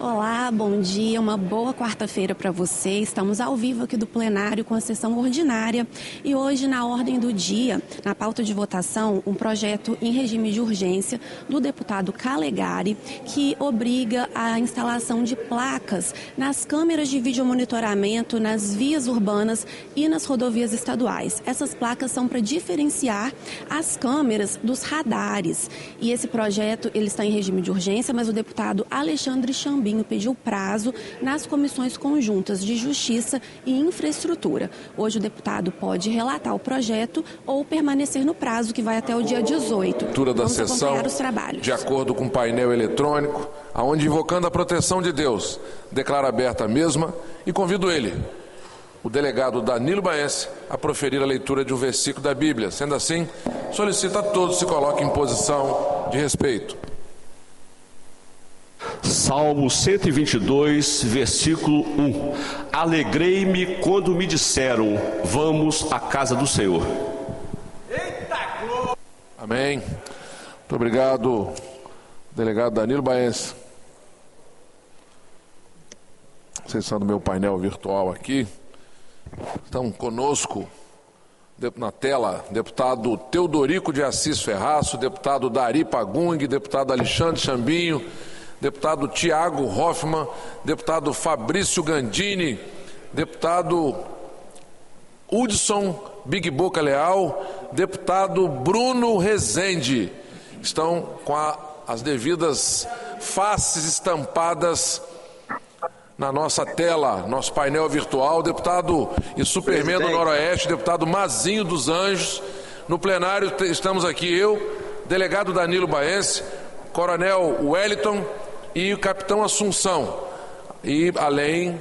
Olá, bom dia, uma boa quarta-feira para você. Estamos ao vivo aqui do plenário com a sessão ordinária e hoje na ordem do dia, na pauta de votação, um projeto em regime de urgência do deputado Calegari que obriga a instalação de placas nas câmeras de videomonitoramento nas vias urbanas e nas rodovias estaduais. Essas placas são para diferenciar as câmeras dos radares e esse projeto ele está em regime de urgência, mas o deputado Alexandre Chambinho pediu prazo nas comissões conjuntas de Justiça e Infraestrutura. Hoje o deputado pode relatar o projeto ou permanecer no prazo que vai até o dia 18. Vamos acompanhar os trabalhos. De acordo com o painel eletrônico, aonde invocando a proteção de Deus, declara aberta a mesma e convido ele, o delegado Danilo Baense, a proferir a leitura de um versículo da Bíblia. Sendo assim, solicito a todos se coloquem em posição de respeito. Salmo 122, versículo 1. Alegrei-me quando me disseram, vamos à casa do Senhor. Amém. Muito obrigado, delegado Danilo Baense. Acessando do meu painel virtual aqui. Estão conosco na tela, deputado Teodorico de Assis Ferraço, deputado Dari Pagung, deputado Alexandre Chambinho, deputado Tiago Hoffmann, deputado Fabrício Gandini, deputado Hudson Big Boca Leal, deputado Bruno Rezende. Estão com as devidas faces estampadas na nossa tela, nosso painel virtual. Deputado e Superman do Noroeste, deputado Mazinho dos Anjos. No plenário estamos aqui eu, delegado Danilo Baense, coronel Wellington e o capitão Assunção, e além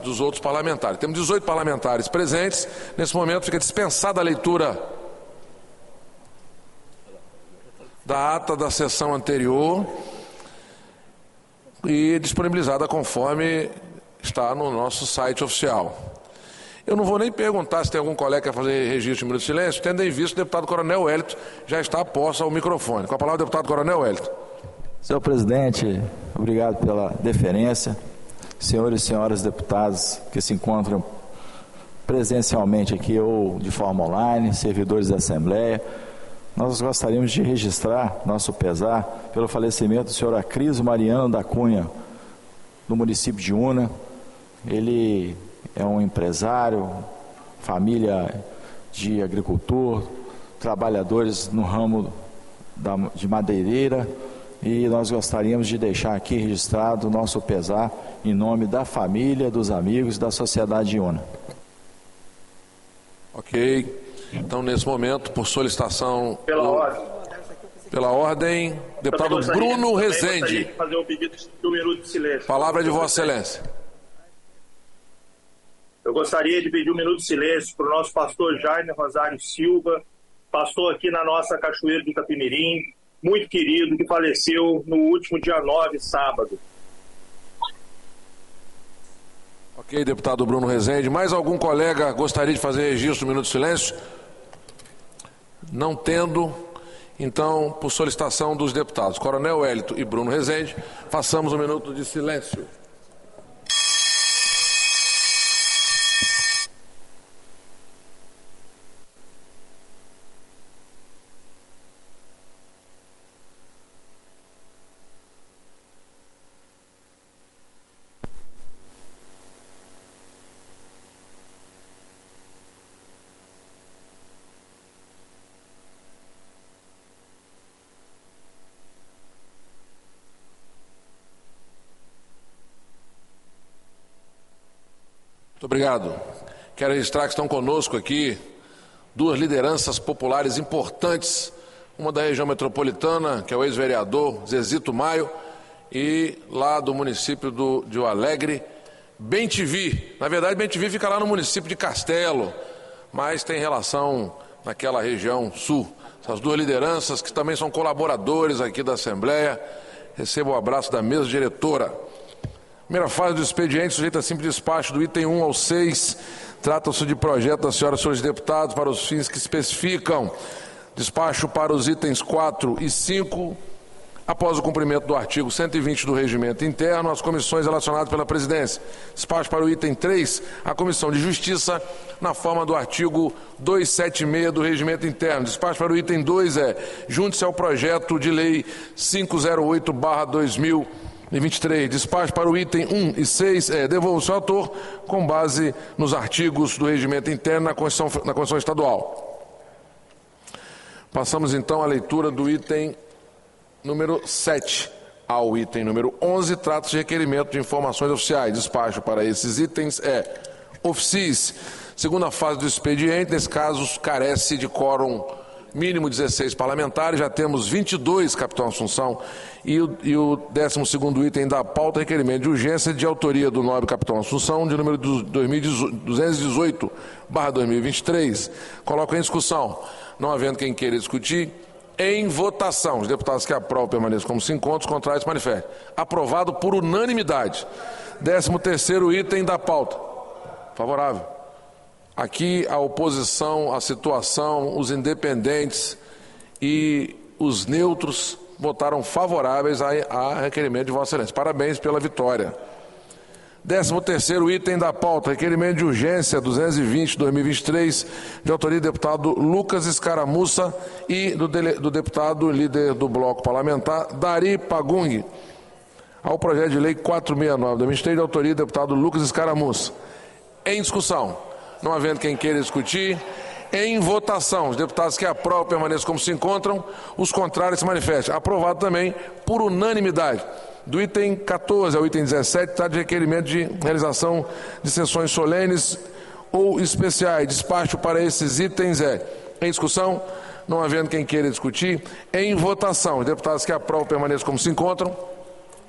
dos outros parlamentares. Temos 18 parlamentares presentes. Nesse momento fica dispensada a leitura da ata da sessão anterior e disponibilizada conforme está no nosso site oficial. Eu não vou nem perguntar se tem algum colega que quer fazer registro de minuto de silêncio, tendo em vista o deputado Coronel Wellington já está posto ao microfone. Com a palavra, deputado Coronel Wellington. Senhor presidente, obrigado pela deferência. Senhores e senhoras deputados que se encontram presencialmente aqui ou de forma online, servidores da Assembleia, nós gostaríamos de registrar nosso pesar pelo falecimento do senhor Acriso Mariano da Cunha, no município de Una. Ele é um empresário, família de agricultor, trabalhadores no ramo de madeireira, e nós gostaríamos de deixar aqui registrado o nosso pesar em nome da família, dos amigos e da sociedade de Una. Ok. Então, nesse momento, por solicitação... Pela ordem, deputado Bruno Rezende. De fazer um pedido de um minuto de silêncio. Palavra de Vossa Excelência. Eu gostaria de pedir um minuto de silêncio para o nosso pastor Jaime Rosário Silva, pastor aqui na nossa Cachoeira do Itapimirim, muito querido, que faleceu no último dia 9, sábado. Ok, deputado Bruno Rezende. Mais algum colega gostaria de fazer registro do minuto de silêncio? Não tendo, então, por solicitação dos deputados Coronel Wellington e Bruno Rezende, façamos um minuto de silêncio. Muito obrigado. Quero registrar que estão conosco aqui duas lideranças populares importantes, uma da região metropolitana, que é o ex-vereador Zezito Maio, e lá do município de Alegre, Bem-TV. Na verdade, Bem-TV fica lá no município de Castelo, mas tem relação naquela região sul. Essas duas lideranças que também são colaboradores aqui da Assembleia. Recebo o abraço da mesa diretora. Primeira fase do expediente, sujeito a simples despacho do item 1 ao 6. Trata-se de projeto das senhoras e senhores deputados para os fins que especificam. Despacho para os itens 4 e 5. Após o cumprimento do artigo 120 do Regimento Interno, as comissões relacionadas pela Presidência. Despacho para o item 3, a Comissão de Justiça, na forma do artigo 276 do Regimento Interno. Despacho para o item 2 junte-se ao projeto de lei 508/2023. Despacho para o item 1 e 6 devolva-se ao autor com base nos artigos do Regimento Interno na Constituição Estadual. Passamos então à leitura do item número 7 ao item número 11, trata-se de requerimento de informações oficiais. Despacho para esses itens oficies. Segunda fase do expediente, nesse caso, carece de quórum mínimo 16 parlamentares, já temos 22, capitão Assunção, e o 12º item da pauta, requerimento de urgência de autoria do nobre capitão Assunção, de número 218/2023. Coloco em discussão, não havendo quem queira discutir, em votação. Os deputados que aprovam permaneçam como se encontram, os contrários se manifestem. Aprovado por unanimidade. 13º item da pauta. Favorável. Aqui a oposição, a situação, os independentes e os neutros votaram favoráveis a requerimento de Vossa Excelência. Parabéns pela vitória. 13º item da pauta, requerimento de urgência 220/2023, de autoria do deputado Lucas Escaramuça e do deputado líder do bloco parlamentar, Dari Pagung, ao projeto de lei 469/2023, de autoria do deputado Lucas Escaramuça. Em discussão, não havendo quem queira discutir, em votação, os deputados que aprovam permaneçam como se encontram, os contrários se manifestem. Aprovado também por unanimidade. Do item 14 ao item 17, trata de requerimento de realização de sessões solenes ou especiais. Despacho para esses itens em discussão, não havendo quem queira discutir, em votação. Os deputados que aprovam permaneçam como se encontram,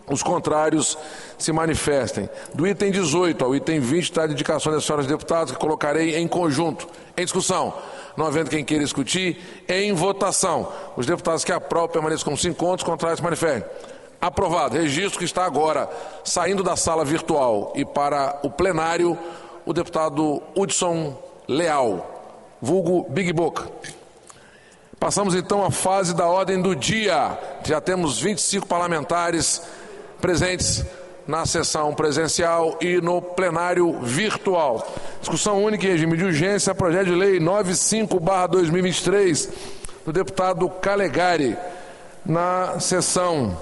os contrários se manifestem. Do item 18 ao item 20, trata de indicações das senhoras deputadas, que colocarei em conjunto. Em discussão, não havendo quem queira discutir, em votação. Os deputados que aprovam permaneçam como se encontram, os contrários se manifestem. Aprovado. Registro que está agora saindo da sala virtual e para o plenário, o deputado Hudson Leal, vulgo Big Boca. Passamos então à fase da ordem do dia. Já temos 25 parlamentares presentes na sessão presencial e no plenário virtual. Discussão única em regime de urgência, projeto de lei 95/2023, do deputado Calegari, na sessão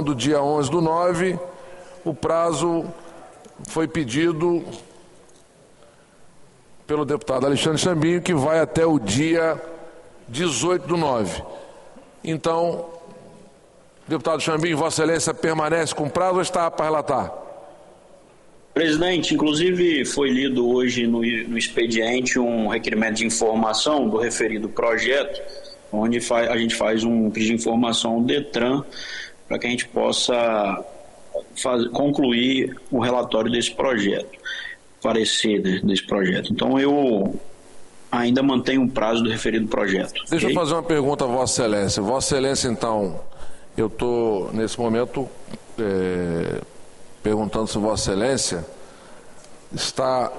do dia 11/9, o prazo foi pedido pelo deputado Alexandre Chambinho, que vai até o dia 18/9. Então, deputado Chambinho, Vossa Excelência permanece com prazo ou está para relatar? Presidente, inclusive foi lido hoje no expediente um requerimento de informação do referido projeto, onde a gente faz um pedido de informação ao DETRAN, para que a gente possa concluir o relatório desse projeto, parecer desse projeto. Então eu ainda mantenho o prazo do referido projeto. Deixa eu fazer uma pergunta a Vossa Excelência. Vossa Excelência, então, eu estou nesse momento perguntando se Vossa Excelência está...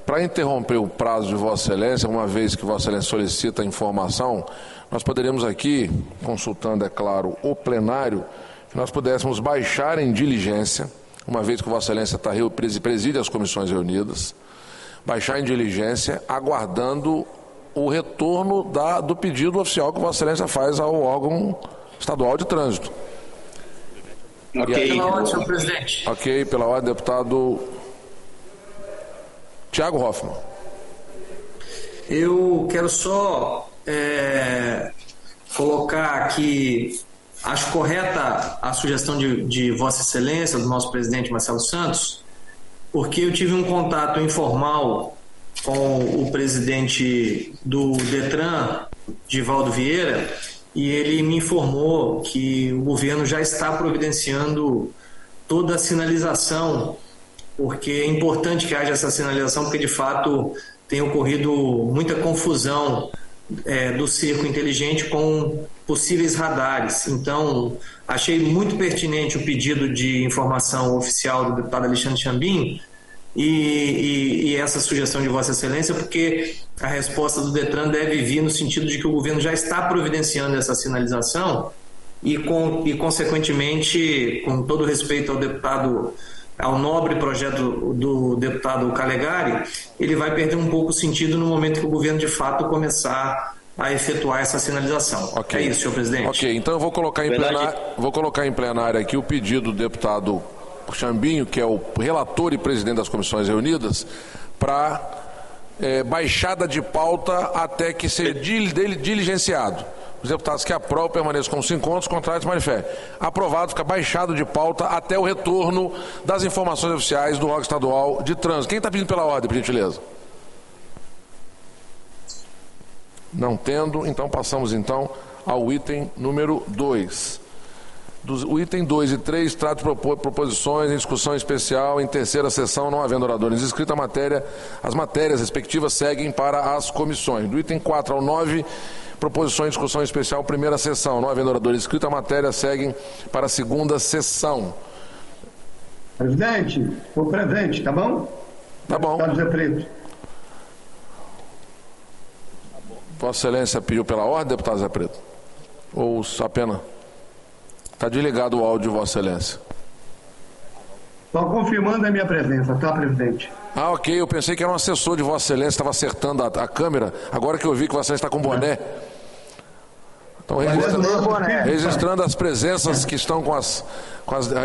Para interromper o prazo de Vossa Excelência, uma vez que Vossa Excelência solicita a informação, nós poderíamos aqui, consultando, é claro, o plenário, que nós pudéssemos baixar em diligência, uma vez que Vossa Excelência preside as comissões reunidas, baixar em diligência, aguardando o retorno do pedido oficial que Vossa Excelência faz ao órgão estadual de trânsito. Ok. Pela ordem, senhor presidente. Ok, pela ordem, deputado Tiago Hoffmann. Eu quero só colocar aqui, acho correta a sugestão de Vossa Excelência, do nosso presidente Marcelo Santos, porque eu tive um contato informal com o presidente do DETRAN, Divaldo Vieira, e ele me informou que o governo já está providenciando toda a sinalização, porque é importante que haja essa sinalização, porque de fato tem ocorrido muita confusão do cerco inteligente com possíveis radares. Então, achei muito pertinente o pedido de informação oficial do deputado Alexandre Chambinho, e essa sugestão de Vossa Excelência, porque a resposta do DETRAN deve vir no sentido de que o governo já está providenciando essa sinalização e consequentemente, com todo respeito ao nobre projeto do deputado Calegari, ele vai perder um pouco o sentido no momento que o governo de fato começar a efetuar essa sinalização. Okay. É isso, senhor presidente. Ok, então eu vou colocar em plenário aqui o pedido do deputado Chambinho, que é o relator e presidente das comissões reunidas, para baixada de pauta até que seja diligenciado. Os deputados que aprovam permaneçam como se encontram, os contrários manifestem. Aprovado, fica baixado de pauta até o retorno das informações oficiais do órgão estadual de trânsito. Quem está pedindo pela ordem, por gentileza? Não tendo, então passamos ao item número 2. O item 2 e 3 trata de proposições em discussão especial em terceira sessão, não havendo oradores inscritos, as matérias respectivas seguem para as comissões. Do item 4 ao 9, proposições em discussão especial, primeira sessão, não havendo oradores inscritos, a matéria seguem para a segunda sessão. Presidente, o presente, tá bom? Tá bom. Deputado Zé Preto. Vossa Excelência pediu pela ordem, deputado Zé Preto? Ou apenas... Está desligado o áudio de Vossa Excelência. Estou confirmando a minha presença, tá, presidente? Ah, ok. Eu pensei que era um assessor de Vossa Excelência, estava acertando a câmera. Agora que eu vi que Vossa Excelência está com boné. Então, registrando as presenças que estão com as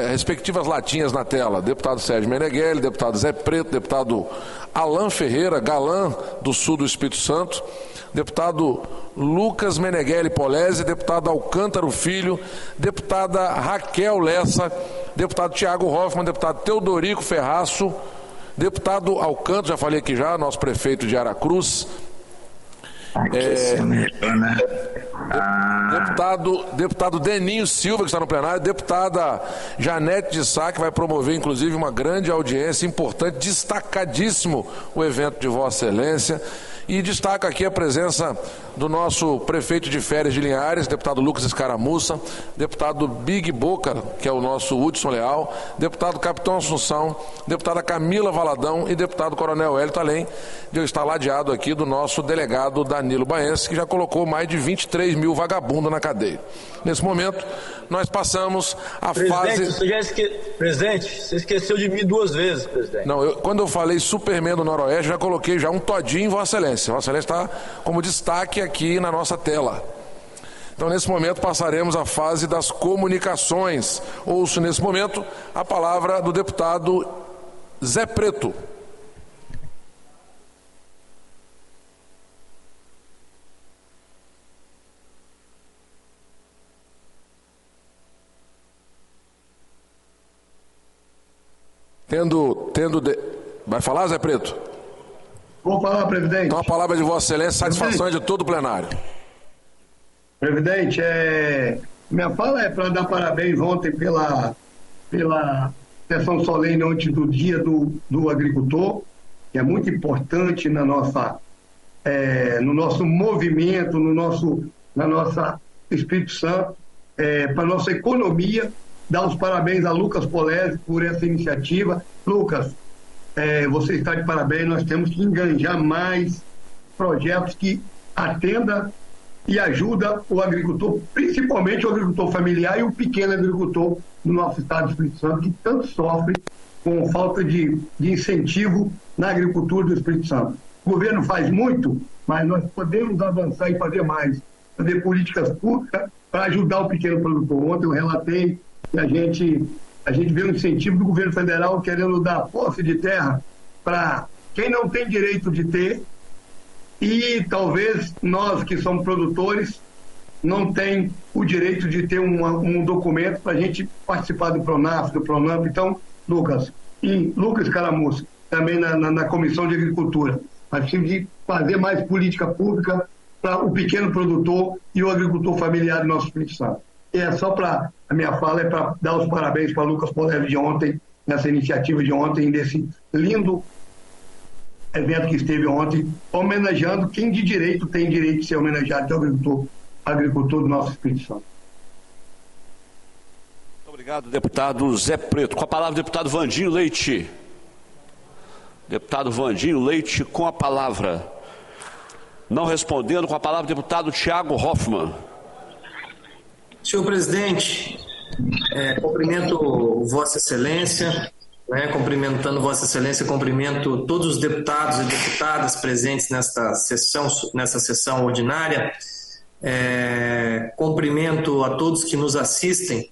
respectivas latinhas na tela. Deputado Sérgio Meneghelli, deputado Zé Preto, deputado Alan Ferreira, galã do sul do Espírito Santo, deputado Lucas Meneghelli Polese, deputado Alcântara Filho, deputada Raquel Lessa, deputado Tiago Hoffmann, deputado Teodorico Ferraço, deputado Alcântara, já falei aqui já, nosso prefeito de Aracruz, deputado Deninho Silva, que está no plenário, deputada Janete de Sá, que vai promover inclusive uma grande audiência importante, destacadíssimo o evento de Vossa Excelência. E destaca aqui a presença do nosso prefeito de férias de Linhares, deputado Lucas Escaramuça, deputado Big Boca, que é o nosso Hudson Leal, deputado Capitão Assunção, deputada Camila Valadão e deputado Coronel Hélito, além de eu estar ladeado aqui do nosso delegado Danilo Baense, que já colocou mais de 23 mil vagabundos na cadeia. Nesse momento, nós passamos a fase... Presidente, você esqueceu de mim 2 vezes, presidente. Não, quando eu falei Superman do Noroeste, já coloquei já um todinho em Vossa Excelência. Vossa Excelência está como destaque aqui na nossa tela. Então, nesse momento, passaremos à fase das comunicações. Ouço, nesse momento, a palavra do deputado Zé Preto. Vai falar, Zé Preto? Vou falar, presidente. Então a palavra de Vossa Excelência, satisfação de todo o plenário. Presidente, minha fala é para dar parabéns ontem pela sessão solene ontem do Dia do Agricultor, que é muito importante no nosso movimento, na nossa Espírito Santo, para a nossa economia. Dar os parabéns a Lucas Polese por essa iniciativa. Lucas, você está de parabéns. Nós temos que enganjar mais projetos que atendam e ajudam o agricultor, principalmente o agricultor familiar e o pequeno agricultor no nosso estado do Espírito Santo, que tanto sofre com falta de incentivo na agricultura do Espírito Santo. O governo faz muito, mas nós podemos avançar e fazer mais, fazer políticas públicas para ajudar o pequeno produtor. Ontem eu relatei que a gente vê um incentivo do governo federal querendo dar posse de terra para quem não tem direito de ter, e talvez nós que somos produtores não tem o direito de ter um documento para a gente participar do Pronaf, do Pronamp. Então, Lucas Escaramuça, também na Comissão de Agricultura, nós precisamos de fazer mais política pública para o pequeno produtor e o agricultor familiar do nosso Espírito Santo. A minha fala é para dar os parabéns para Lucas Polese de ontem, nessa iniciativa de ontem, desse lindo evento que esteve ontem, homenageando quem de direito tem direito de ser homenageado, que é o agricultor do nosso Espírito Santo. Muito obrigado, deputado Zé Preto. Com a palavra, o deputado Vandinho Leite. Deputado Vandinho Leite, com a palavra. Não respondendo, com a palavra, deputado Tiago Hoffmann. Senhor presidente, cumprimento Vossa Excelência, cumprimentando Vossa Excelência, cumprimento todos os deputados e deputadas presentes nessa sessão ordinária. Cumprimento a todos que nos assistem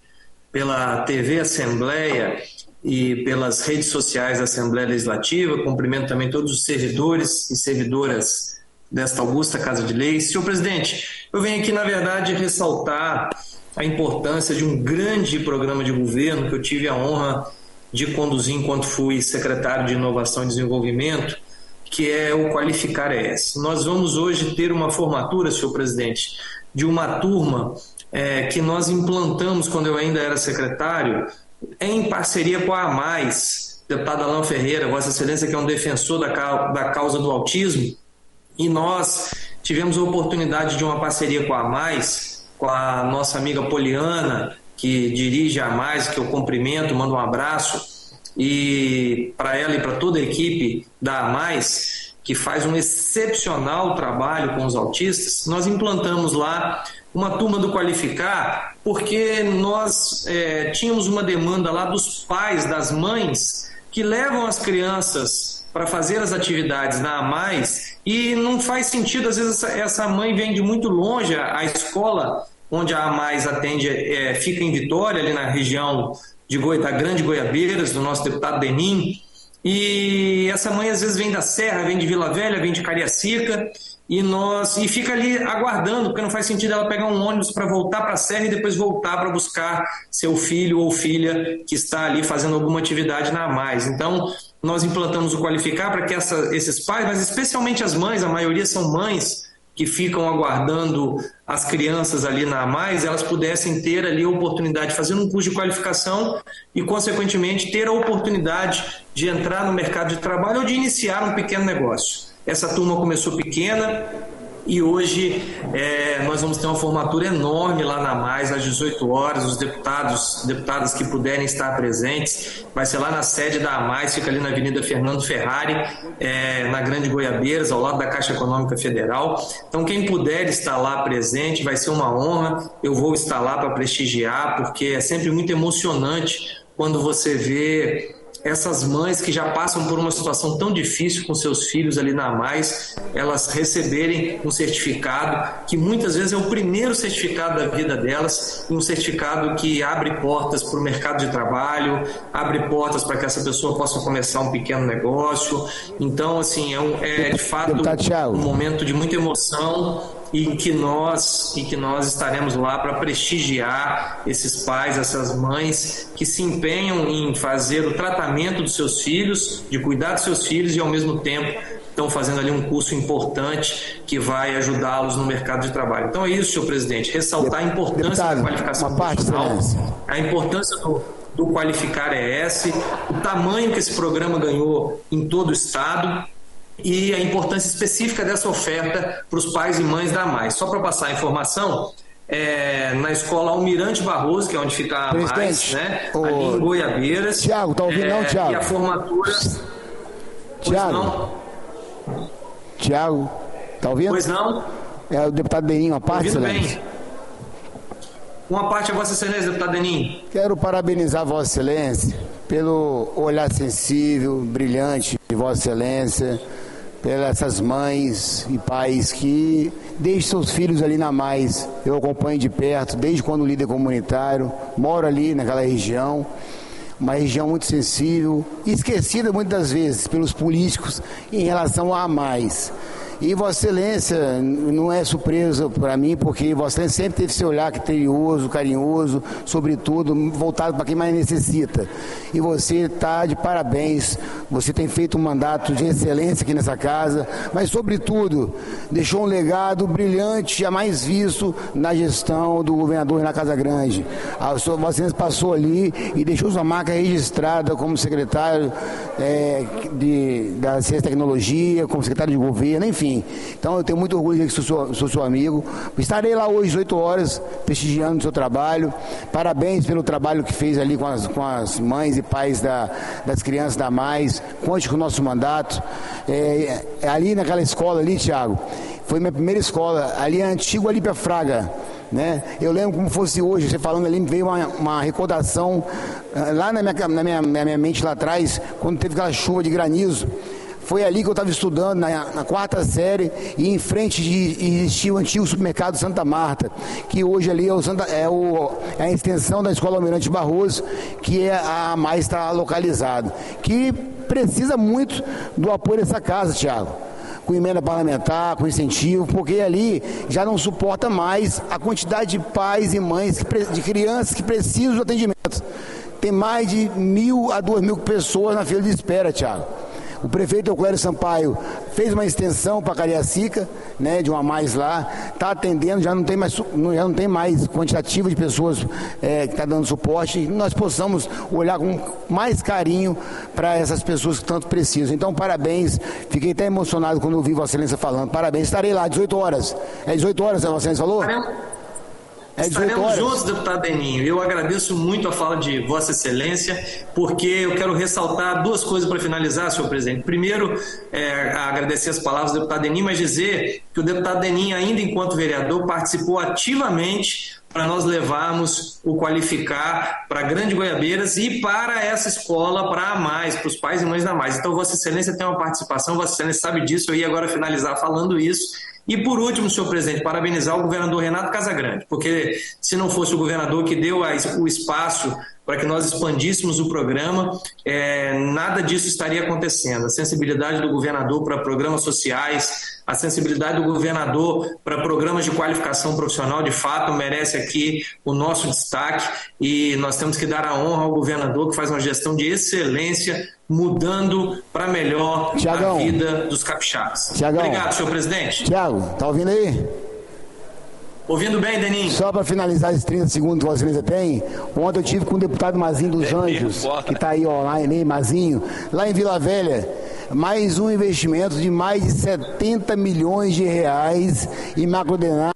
pela TV Assembleia e pelas redes sociais da Assembleia Legislativa. Cumprimento também todos os servidores e servidoras desta augusta Casa de Leis. Senhor presidente, eu venho aqui, na verdade, ressaltar a importância de um grande programa de governo que eu tive a honra de conduzir enquanto fui secretário de Inovação e Desenvolvimento, que é o Qualificar ES. Nós vamos hoje ter uma formatura, senhor presidente, de uma turma que nós implantamos quando eu ainda era secretário, em parceria com a AMAIS, deputado Alain Ferreira, Vossa Excelência, que é um defensor da causa do autismo, e nós tivemos a oportunidade de uma parceria com a AMAIS, com a nossa amiga Poliana, que dirige a AMAIS, que eu cumprimento, mando um abraço, e para ela e para toda a equipe da AMAIS, que faz um excepcional trabalho com os autistas. Nós implantamos lá uma turma do Qualificar, porque nós tínhamos uma demanda lá dos pais, das mães, que levam as crianças para fazer as atividades na AMAIS, e não faz sentido, às vezes essa mãe vem de muito longe, a escola onde a AMAIS atende fica em Vitória, ali na região da Grande Goiabeiras, do nosso deputado Denim, e essa mãe às vezes vem da Serra, vem de Vila Velha, vem de Cariacica, e fica ali aguardando, porque não faz sentido ela pegar um ônibus para voltar para a Serra e depois voltar para buscar seu filho ou filha que está ali fazendo alguma atividade na AMAIS. Então, nós implantamos o Qualificar para que esses pais, mas especialmente as mães, a maioria são mães que ficam aguardando as crianças ali na AMAIS, elas pudessem ter ali a oportunidade de fazer um curso de qualificação e, consequentemente, ter a oportunidade de entrar no mercado de trabalho ou de iniciar um pequeno negócio. Essa turma começou pequena e hoje nós vamos ter uma formatura enorme lá na AMAIS, às 18 horas, os deputadas que puderem estar presentes, vai ser lá na sede da AMAIS, fica ali na Avenida Fernando Ferrari, na Grande Goiabeiras, ao lado da Caixa Econômica Federal. Então, quem puder estar lá presente, vai ser uma honra, eu vou estar lá para prestigiar, porque é sempre muito emocionante quando você vê essas mães que já passam por uma situação tão difícil com seus filhos ali na AMAIS, elas receberem um certificado que muitas vezes é o primeiro certificado da vida delas, um certificado que abre portas para o mercado de trabalho, abre portas para que essa pessoa possa começar um pequeno negócio. Então, assim, é de fato um momento de muita emoção e que nós estaremos lá para prestigiar esses pais, essas mães que se empenham em fazer o tratamento dos seus filhos, de cuidar dos seus filhos e ao mesmo tempo estão fazendo ali um curso importante que vai ajudá-los no mercado de trabalho. Então é isso, senhor presidente, ressaltar a importância da qualificação profissional, a importância do Qualificar ES, o tamanho que esse programa ganhou em todo o estado, e a importância específica dessa oferta para os pais e mães da AMAIS. Só para passar a informação, na escola Almirante Barroso, que é onde fica a AMAIS, ali em Goiabeiras. Tiago, tá ouvindo não, Tiago? E a formatura... Tiago, tá ouvindo? Pois não? É o deputado Denim, uma parte, Excelência. Bem. Uma parte a Vossa Excelência, deputado Denim. Quero parabenizar Vossa Excelência pelo olhar sensível, brilhante de Vossa Excelência, pelas essas mães e pais que deixam seus filhos ali na AMAIS. Eu acompanho de perto, desde quando líder comunitário, moro ali naquela região, uma região muito sensível, esquecida muitas das vezes pelos políticos em relação à AMAIS. E Vossa Excelência não é surpresa para mim, porque Vossa Excelência sempre teve seu olhar criterioso, carinhoso, sobretudo voltado para quem mais necessita. E você está de parabéns, você tem feito um mandato de excelência aqui nessa casa, mas sobretudo deixou um legado brilhante, jamais visto na gestão do governador na Casa Grande. Vossa Excelência passou ali e deixou sua marca registrada como secretário da Ciência e Tecnologia, como secretário de governo, enfim. Itapemirim. Então eu tenho muito orgulho de dizer que sou seu amigo. Estarei lá hoje às 8 horas, prestigiando o seu trabalho. Parabéns pelo trabalho que fez ali com as mães e pais das crianças da Mais. Conte com o nosso mandato. Ali naquela escola ali, Tiago, foi minha primeira escola, ali é antigo Alípia Fraga, né? Eu lembro como fosse hoje, você falando ali, veio uma recordação lá na minha mente lá atrás, quando teve aquela chuva de granizo. Foi ali que eu estava estudando, na 4ª série, e em frente existia o antigo supermercado Santa Marta, que hoje ali é a extensão da Escola Almirante Barroso, que a Mais está localizada, que precisa muito do apoio dessa casa, Tiago, com emenda parlamentar, com incentivo, porque ali já não suporta mais a quantidade de pais e mães, de crianças que precisam de atendimento. Tem mais de 1.000 a 2.000 pessoas na fila de espera, Tiago. O prefeito Euclério Sampaio fez uma extensão para Cariacica, né, de uma Mais lá, está atendendo, já não tem mais quantitativa de pessoas que está dando suporte, e nós possamos olhar com mais carinho para essas pessoas que tanto precisam. Então, parabéns, fiquei até emocionado quando ouvi Vossa Excelência falando. Parabéns, estarei lá, 18 horas. É 18 horas, Vossa Excelência falou? Estaremos juntos, deputado Deninho. Eu agradeço muito a fala de Vossa Excelência, porque eu quero ressaltar 2 coisas para finalizar, senhor presidente. Primeiro, agradecer as palavras do deputado Deninho, mas dizer que o deputado Deninho, ainda enquanto vereador, participou ativamente para nós levarmos o Qualificar para Grande Goiabeiras e para essa escola, para a Mais, para os pais e mães da Mais. Então, Vossa Excelência tem uma participação, Vossa Excelência sabe disso, eu ia agora finalizar falando isso. E por último, senhor presidente, parabenizar o governador Renato Casagrande, porque se não fosse o governador que deu o espaço para que nós expandíssemos o programa, nada disso estaria acontecendo. A sensibilidade do governador para programas sociais, a sensibilidade do governador para programas de qualificação profissional, de fato, merece aqui o nosso destaque, e nós temos que dar a honra ao governador, que faz uma gestão de excelência, mudando para melhor a vida dos capixabas. Obrigado, senhor presidente. Tiago, tá ouvindo aí? Ouvindo bem, Deninho. Só para finalizar esses 30 segundos que Vossa Excelência tem, ontem eu tive com o deputado Mazinho dos Anjos, que está aí online, Mazinho, lá em Vila Velha, mais um investimento de mais de 70 milhões de reais em macrodenagem,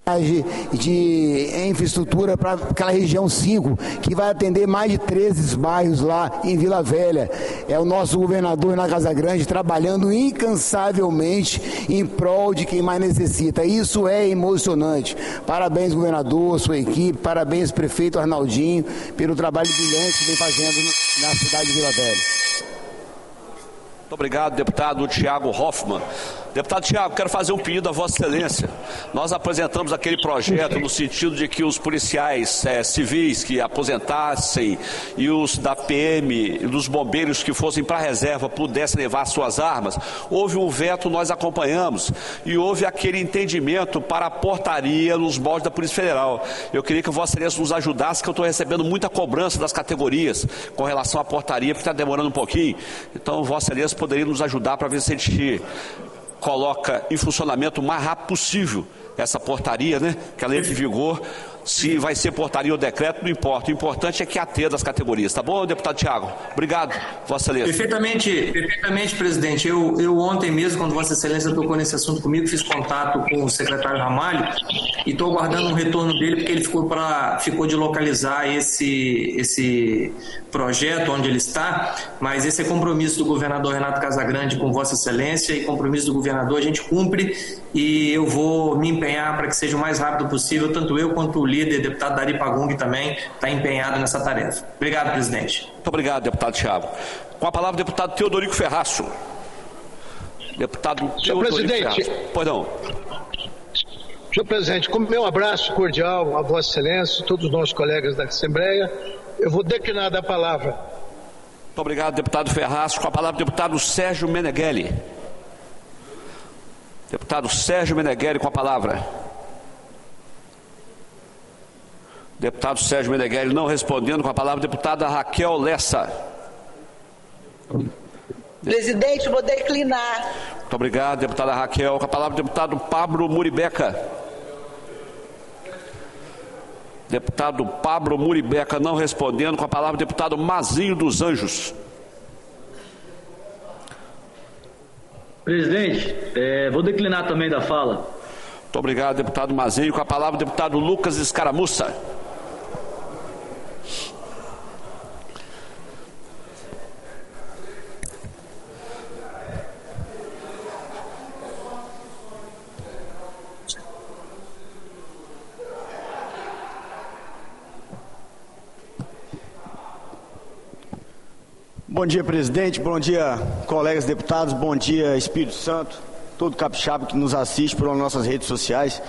de infraestrutura para aquela região 5, que vai atender mais de 13 bairros lá em Vila Velha. É o nosso governador na Casa Grande trabalhando incansavelmente em prol de quem mais necessita. Isso é emocionante. Parabéns, governador, sua equipe, parabéns, prefeito Arnaldinho, pelo trabalho brilhante que vem fazendo na cidade de Vila Velha. Muito obrigado, deputado Tiago Hoffmann. Deputado Tiago, quero fazer um pedido à Vossa Excelência. Nós apresentamos aquele projeto no sentido de que os policiais civis que aposentassem e os da PM e dos bombeiros que fossem para a reserva pudessem levar suas armas. Houve um veto, nós acompanhamos, e houve aquele entendimento para a portaria nos moldes da Polícia Federal. Eu queria que Vossa Excelência nos ajudasse, que eu estou recebendo muita cobrança das categorias com relação à portaria, porque está demorando um pouquinho. Então, Vossa Excelência poderia nos ajudar para ver se a gente coloca em funcionamento o mais rápido possível essa portaria, né? Que ela entre em vigor. Se vai ser portaria ou decreto, não importa. O importante é que atenda as categorias. Tá bom, deputado Tiago? Obrigado, Vossa Excelência. Perfeitamente, presidente. Eu ontem mesmo, quando Vossa Excelência tocou nesse assunto comigo, fiz contato com o secretário Ramalho e estou aguardando um retorno dele, porque ele ficou de localizar esse projeto onde ele está, mas esse é compromisso do governador Renato Casagrande com Vossa Excelência, e compromisso do governador a gente cumpre, e eu vou me empenhar para que seja o mais rápido possível, tanto eu quanto o líder, deputado Dari Pagung, também está empenhado nessa tarefa. Obrigado, presidente. Muito obrigado, deputado Tiago. Com a palavra, o deputado Teodorico Ferraço. Deputado Teodorico Ferraço. Pois não. Senhor presidente, como meu abraço cordial a Vossa Excelência, todos os nossos colegas da Assembleia, eu vou declinar da palavra. Muito obrigado, deputado Ferraço. Com a palavra, o deputado Sérgio Meneghelli. Deputado Sérgio Meneghelli, com a palavra. Deputado Sérgio Meneghelli não respondendo. Com a palavra, deputada Raquel Lessa. Presidente, vou declinar. Muito obrigado, deputada Raquel. Com a palavra, deputado Pablo Muribeca. Deputado Pablo Muribeca não respondendo. Com a palavra, deputado Mazinho dos Anjos. Presidente, vou declinar também da fala. Muito obrigado, deputado Mazinho. Com a palavra, o deputado Lucas Escaramuça. Bom dia, presidente. Bom dia, colegas deputados. Bom dia, Espírito Santo. Todo capixaba que nos assiste pelas nossas redes sociais.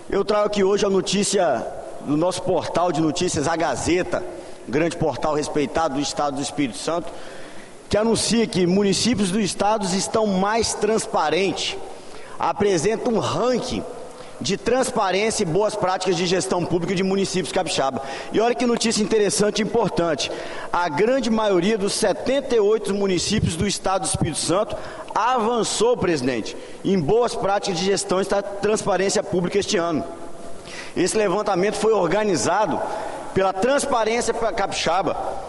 Eu trago aqui hoje a notícia do nosso portal de notícias, a Gazeta, grande portal respeitado do Estado do Espírito Santo, que anuncia que municípios do Estado estão mais transparentes, apresenta um ranking de transparência e boas práticas de gestão pública de municípios capixaba. E olha que notícia interessante e importante. A grande maioria dos 78 municípios do Estado do Espírito Santo avançou, presidente, em boas práticas de gestão e transparência pública este ano. Esse levantamento foi organizado pela Transparência Capixaba,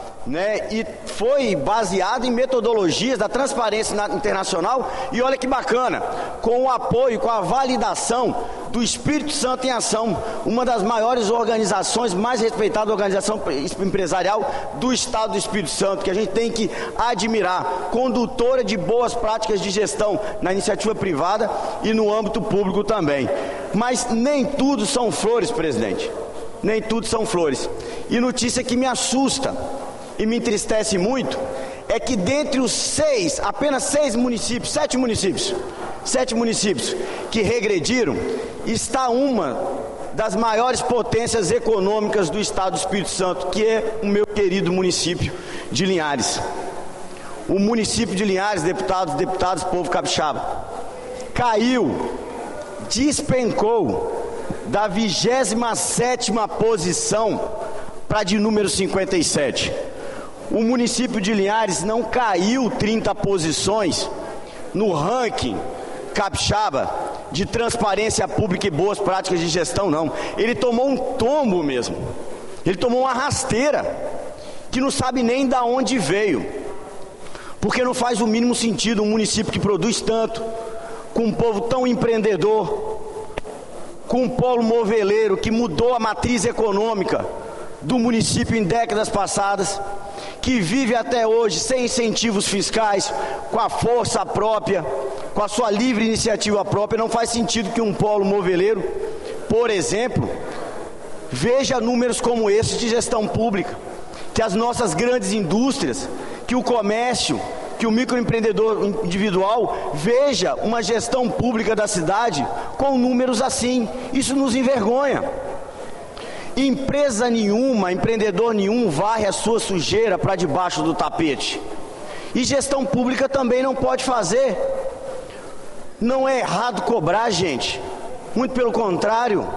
e foi baseado em metodologias da Transparência Internacional, e olha que bacana, com o apoio, com a validação do Espírito Santo em Ação, uma das maiores organizações, mais respeitadas organização empresarial do Estado do Espírito Santo, que a gente tem que admirar, condutora de boas práticas de gestão na iniciativa privada e no âmbito público também. Mas nem tudo são flores, presidente, nem tudo são flores. E notícia que me assusta e me entristece muito, é que dentre os apenas 7 municípios que regrediram, está uma das maiores potências econômicas do Estado do Espírito Santo, que é o meu querido município de Linhares. O município de Linhares, deputados, povo capixaba, despencou da 27ª posição para de número 57. O município de Linhares não caiu 30 posições no ranking capixaba de transparência pública e boas práticas de gestão, não. Ele tomou um tombo mesmo. Ele tomou uma rasteira que não sabe nem de onde veio. Porque não faz o mínimo sentido um município que produz tanto, com um povo tão empreendedor, com um polo moveleiro que mudou a matriz econômica do município em décadas passadas, que vive até hoje sem incentivos fiscais, com a força própria, com a sua livre iniciativa própria. Não faz sentido que um polo moveleiro, por exemplo, veja números como esses de gestão pública, que as nossas grandes indústrias, que o comércio, que o microempreendedor individual veja uma gestão pública da cidade com números assim. Isso nos envergonha. Empresa nenhuma, empreendedor nenhum varre a sua sujeira para debaixo do tapete. E gestão pública também não pode fazer. Não é errado cobrar, gente. Muito pelo contrário.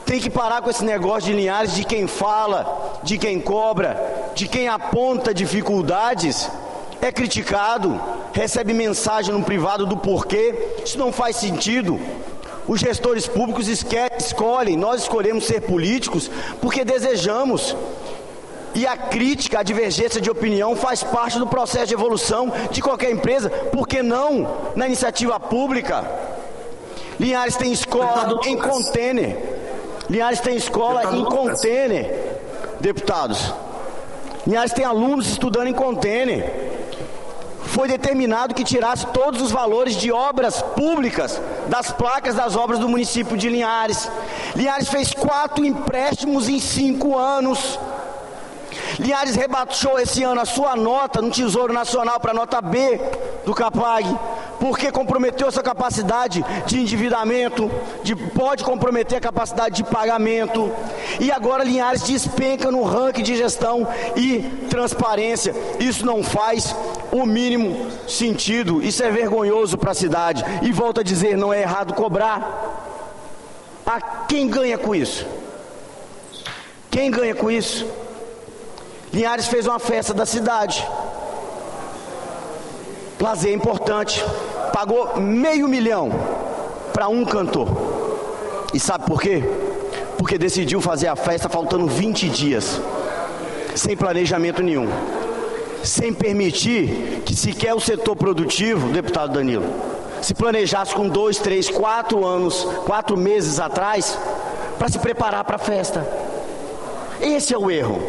Tem que parar com esse negócio de Linhares, de quem fala, de quem cobra, de quem aponta dificuldades, é criticado, recebe mensagem no privado do porquê. Isso não faz sentido. Os gestores públicos escolhem, nós escolhemos ser políticos porque desejamos. E a crítica, a divergência de opinião faz parte do processo de evolução de qualquer empresa, por que não na iniciativa pública? Linhares tem escola em container. Linhares tem escola em container, deputados. Linhares tem alunos estudando em container. Foi determinado que tirasse todos os valores de obras públicas das placas das obras do município de Linhares. Linhares fez 4 empréstimos em 5 anos. Linhares rebaixou esse ano a sua nota no Tesouro Nacional para a nota B do CAPAG, porque comprometeu essa capacidade de endividamento, pode comprometer a capacidade de pagamento. E agora Linhares despenca no ranking de gestão e transparência. Isso não faz o mínimo sentido, isso é vergonhoso para a cidade. E volto a dizer, não é errado cobrar. Quem ganha com isso? Quem ganha com isso? Linhares fez uma festa da cidade, lazer importante, pagou R$500 mil para um cantor. E sabe por quê? Porque decidiu fazer a festa faltando 20 dias, sem planejamento nenhum, sem permitir que sequer o setor produtivo, deputado Danilo, se planejasse com 2, 3, 4 anos, 4 meses atrás, para se preparar para a festa. Esse é o erro.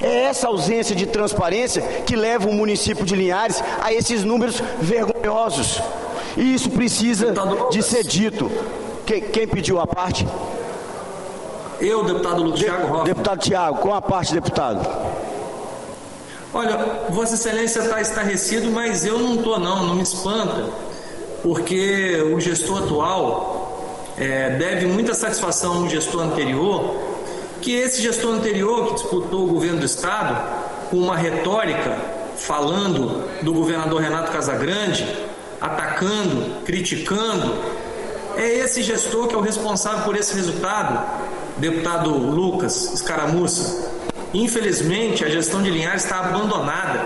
É essa ausência de transparência que leva o município de Linhares a esses números vergonhosos. E isso precisa de ser dito. Quem pediu a parte? Eu, deputado Lucas Thiago Hoffmann. Deputado Thiago, com a parte, deputado. Olha, Vossa Excelência está estarrecido, mas eu não estou não me espanta, porque o gestor atual deve muita satisfação ao gestor anterior, que esse gestor anterior que disputou o governo do Estado, com uma retórica, falando do governador Renato Casagrande, atacando, criticando, é esse gestor que é o responsável por esse resultado, deputado Lucas Escaramuça. Infelizmente, a gestão de Linhares está abandonada.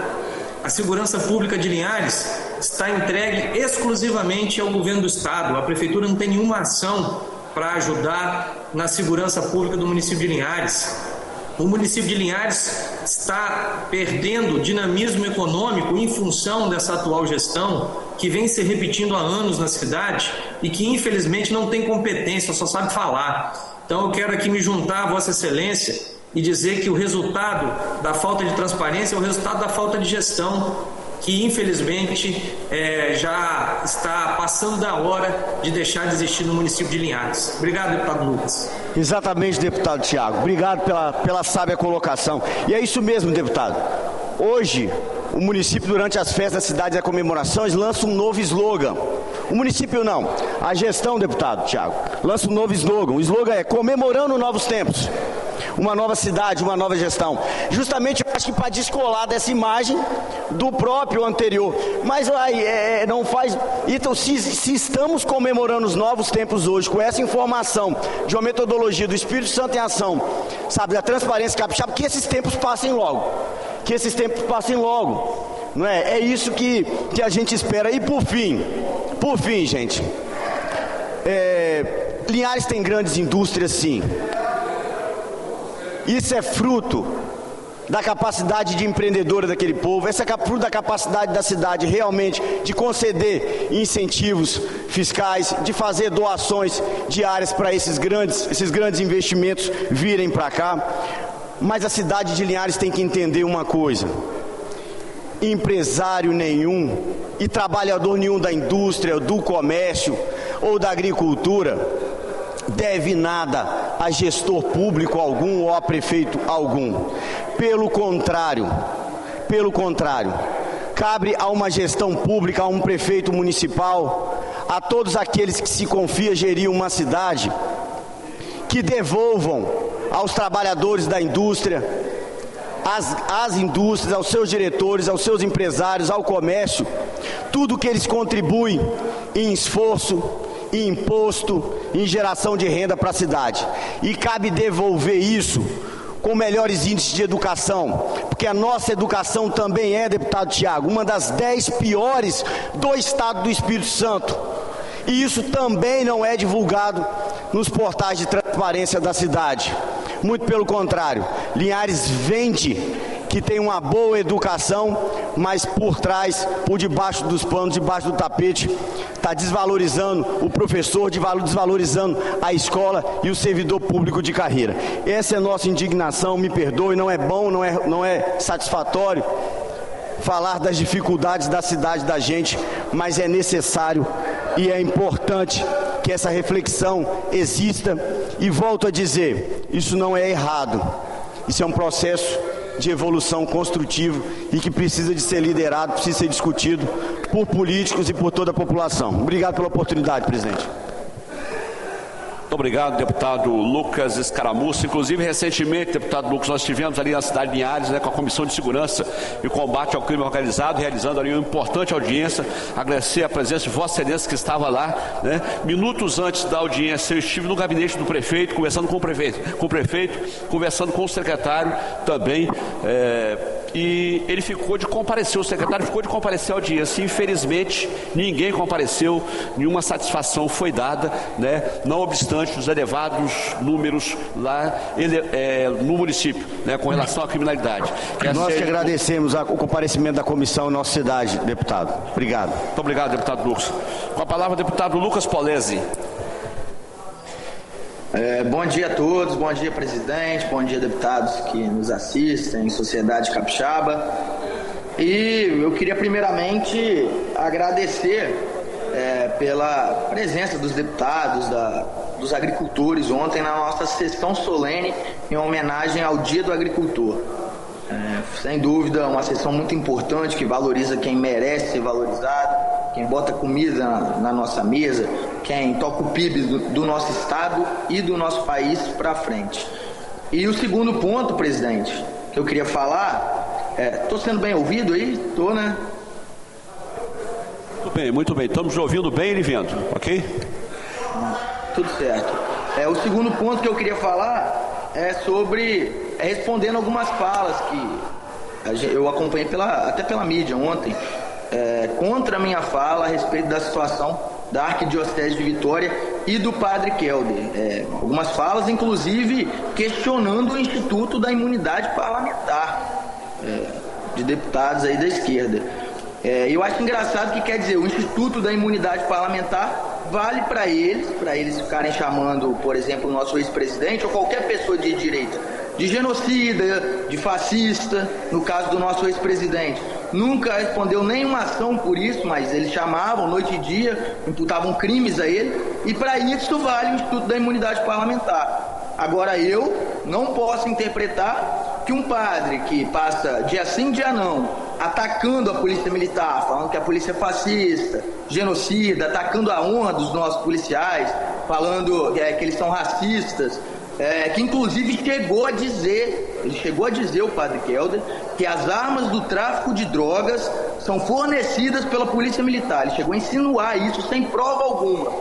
A segurança pública de Linhares está entregue exclusivamente ao governo do Estado. A Prefeitura não tem nenhuma ação para ajudar na segurança pública do município de Linhares. O município de Linhares está perdendo dinamismo econômico em função dessa atual gestão, que vem se repetindo há anos na cidade e que infelizmente não tem competência, só sabe falar. Então eu quero aqui me juntar a Vossa Excelência e dizer que o resultado da falta de transparência é o resultado da falta de gestão, que infelizmente já está passando da hora de deixar de existir no município de Linhares. Obrigado, deputado Lucas. Exatamente, deputado Thiago. Obrigado pela sábia colocação. E é isso mesmo, deputado. Hoje, o município, durante as festas das cidades e as comemorações, lança um novo slogan. O município não. A gestão, deputado Thiago, lança um novo slogan. O slogan é comemorando novos tempos. Uma nova cidade, uma nova gestão. Justamente, eu acho que para descolar dessa imagem do próprio anterior. Mas não faz... Então, se estamos comemorando os novos tempos hoje, com essa informação de uma metodologia do Espírito Santo em ação, sabe, da transparência capixaba, que esses tempos passem logo. Que esses tempos passem logo. Não é? É isso que a gente espera. E por fim, gente, Linhares tem grandes indústrias, sim. Isso é fruto da capacidade de empreendedora daquele povo, essa é fruto da capacidade da cidade realmente de conceder incentivos fiscais, de fazer doações diárias para esses grandes investimentos virem para cá. Mas a cidade de Linhares tem que entender uma coisa: empresário nenhum e trabalhador nenhum da indústria, do comércio ou da agricultura deve nada a gestor público algum ou a prefeito algum. Pelo contrário, cabe a uma gestão pública, a um prefeito municipal, a todos aqueles que se confia gerir uma cidade, que devolvam aos trabalhadores da indústria, às indústrias, aos seus diretores, aos seus empresários, ao comércio, tudo que eles contribuem em esforço, em imposto, em geração de renda para a cidade. E cabe devolver isso com melhores índices de educação, porque a nossa educação também é, deputado Thiago, uma das 10 piores do estado do Espírito Santo. E isso também não é divulgado nos portais de transparência da cidade. Muito pelo contrário, Linhares vende que tem uma boa educação, mas por trás, por debaixo dos panos, debaixo do tapete, está desvalorizando o professor, desvalorizando a escola e o servidor público de carreira. Essa é a nossa indignação, me perdoe, não é bom, não é satisfatório falar das dificuldades da cidade da gente, mas é necessário e é importante que essa reflexão exista. E volto a dizer, isso não é errado, isso é um processo de evolução construtivo e que precisa de ser liderado, precisa ser discutido por políticos e por toda a população. Obrigado pela oportunidade, presidente. Muito obrigado, deputado Lucas Escaramuça. Inclusive, recentemente, deputado Lucas, nós estivemos ali na cidade de Linhares, com a Comissão de Segurança e Combate ao Crime Organizado, realizando ali uma importante audiência. Agradecer a presença de Vossa Excelência que estava lá, Minutos antes da audiência, eu estive no gabinete do prefeito, conversando com o prefeito, conversando com o secretário também, e ele ficou de comparecer, o secretário ficou de comparecer à audiência. Infelizmente, ninguém compareceu, nenhuma satisfação foi dada, né? Não obstante os elevados números lá no município, né, com relação à criminalidade. Nós que agradecemos o comparecimento da comissão em nossa cidade, deputado. Obrigado. Muito obrigado, deputado Lucas. Com a palavra, o deputado Lucas Polezi. Bom dia a todos, bom dia, presidente, bom dia, deputados que nos assistem, sociedade capixaba. E eu queria primeiramente agradecer pela presença dos deputados, dos agricultores ontem na nossa sessão solene em homenagem ao Dia do Agricultor. Sem dúvida, uma sessão muito importante que valoriza quem merece ser valorizado, quem bota comida na nossa mesa, quem toca o PIB do nosso estado e do nosso país para frente. E o segundo ponto, presidente, que eu queria falar, estou sendo bem ouvido aí? Estou, né? Muito bem, estamos ouvindo bem e vendo, ok? Tudo certo. O segundo ponto que eu queria falar é sobre, respondendo algumas falas que eu acompanhei até pela mídia ontem, contra a minha fala a respeito da situação da Arquidiocese de Vitória e do Padre Kelder. Algumas falas, inclusive, questionando o Instituto da Imunidade Parlamentar de deputados aí da esquerda. Eu acho engraçado que quer dizer, o Instituto da Imunidade Parlamentar vale para eles ficarem chamando, por exemplo, o nosso ex-presidente ou qualquer pessoa de direita de genocida, de fascista, no caso do nosso ex-presidente. Nunca respondeu nenhuma ação por isso, mas eles chamavam noite e dia, imputavam crimes a ele, e para isso vale o Instituto da Imunidade Parlamentar. Agora eu não posso interpretar que um padre que passa dia sim, dia não, atacando a polícia militar, falando que a polícia é fascista, genocida, atacando a honra dos nossos policiais, falando que eles são racistas, que inclusive chegou a dizer, o Padre Kelder, que as armas do tráfico de drogas são fornecidas pela polícia militar. Ele chegou a insinuar isso sem prova alguma.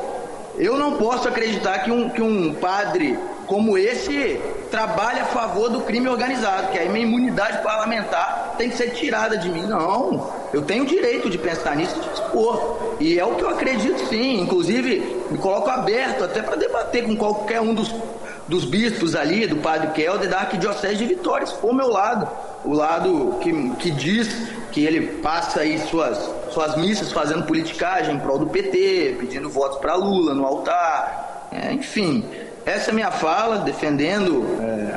Eu não posso acreditar que um padre como esse trabalha a favor do crime organizado, que aí minha imunidade parlamentar tem que ser tirada de mim. Não, eu tenho o direito de pensar nisso e de expor. E é o que eu acredito, sim. Inclusive, me coloco aberto até para debater com qualquer um dos bispos ali, do Padre Kelder, da Arquidiocese de Vitória, se for o meu lado, o lado que diz que ele passa aí suas missas fazendo politicagem em prol do PT, pedindo votos para Lula no altar, enfim. Essa é a minha fala, defendendo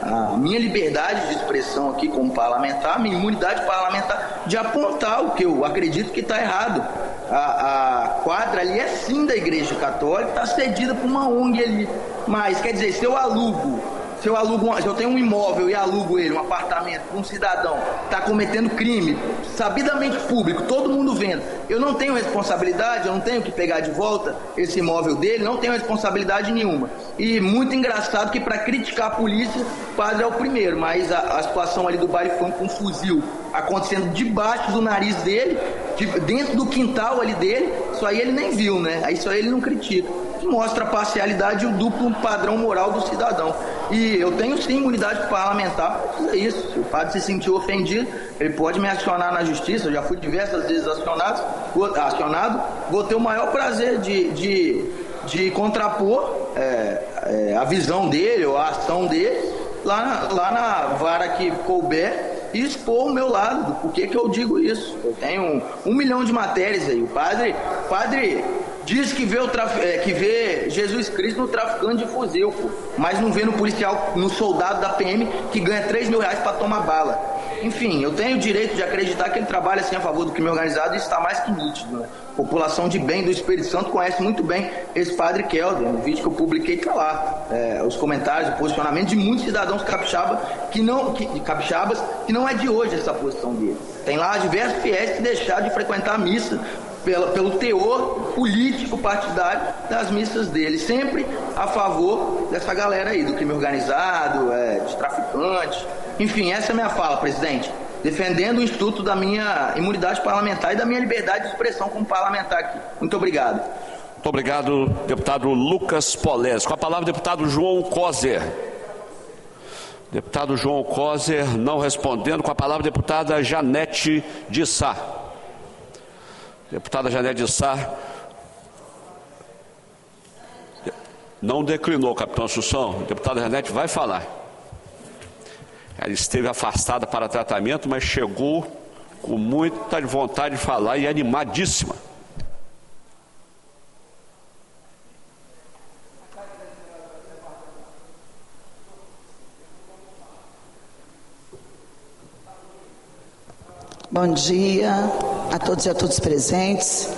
a minha liberdade de expressão aqui como parlamentar, minha imunidade parlamentar, de apontar o que eu acredito que está errado. A quadra ali é sim da Igreja Católica, está cedida por uma ONG ali. Mas, quer dizer, se eu tenho um imóvel e alugo ele, um apartamento, para um cidadão que está cometendo crime, sabidamente público, todo mundo vendo, eu não tenho responsabilidade, eu não tenho que pegar de volta esse imóvel dele, não tenho responsabilidade nenhuma. E muito engraçado que para criticar a polícia, o padre é o primeiro, mas a situação ali do baile funk com um fuzil acontecendo debaixo do nariz dele, dentro do quintal ali dele, isso aí ele nem viu, né? Aí isso aí ele não critica. Mostra a parcialidade e o duplo padrão moral do cidadão. E eu tenho sim imunidade parlamentar para fazer isso. Se o padre se sentiu ofendido, ele pode me acionar na justiça. Eu já fui diversas vezes acionado, vou ter o maior prazer de contrapor a visão dele ou a ação dele lá na vara que couber e expor o meu lado, do porquê que eu digo isso. Eu tenho 1 milhão de matérias aí. O padre diz que vê Jesus Cristo no traficante de fuzil, mas não vê no policial, no soldado da PM que ganha R$3.000 para tomar bala. Enfim, eu tenho o direito de acreditar que ele trabalha assim a favor do crime organizado e está mais que nítido, né? A população de bem do Espírito Santo conhece muito bem esse Padre Kelder. No vídeo que eu publiquei está lá os comentários, o posicionamento de muitos cidadãos capixabas que não é de hoje essa posição dele. Tem lá diversos fiéis que deixaram de frequentar a missa pelo teor político partidário das missas dele, sempre a favor dessa galera aí, do crime organizado, de traficantes. Enfim, essa é a minha fala, presidente, defendendo o instituto da minha imunidade parlamentar e da minha liberdade de expressão como parlamentar aqui. Muito obrigado. Muito obrigado, deputado Lucas Polezi. Com a palavra, deputado João Coser. Deputado João Coser, não respondendo. Com a palavra, a deputada Janete de Sá. Deputada Janete de Sá. Não declinou, capitão Assunção. A deputada Janete vai falar. Ela esteve afastada para tratamento, mas chegou com muita vontade de falar e animadíssima. Bom dia a todos e a todas presentes.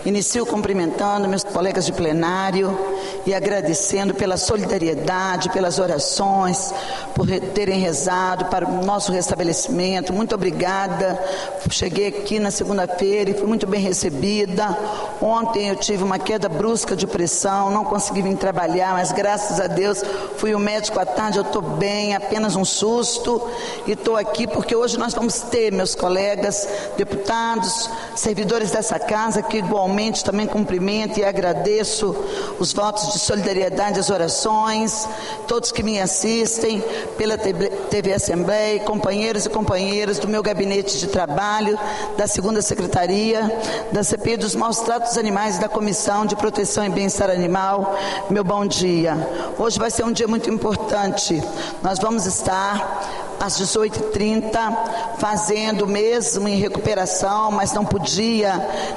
Inicio cumprimentando meus colegas de plenário e agradecendo pela solidariedade, pelas orações, por terem rezado para o nosso restabelecimento. Muito obrigada. Cheguei aqui na segunda-feira e fui muito bem recebida. Ontem eu tive uma queda brusca de pressão, não consegui vir trabalhar, mas graças a Deus fui ao médico à tarde, eu estou bem, apenas um susto, e estou aqui porque hoje nós vamos ter, meus colegas deputados, servidores dessa casa, que igualmente também cumprimento e agradeço os votos de solidariedade, as orações, todos que me assistem pela TV Assembleia, companheiros e companheiras do meu gabinete de trabalho, da 2ª Secretaria, da CPI dos Maus Tratos Animais e da Comissão de Proteção e Bem-Estar Animal, meu bom dia. Hoje vai ser um dia muito importante. Nós vamos estar às 18h30, fazendo mesmo em recuperação, mas não podia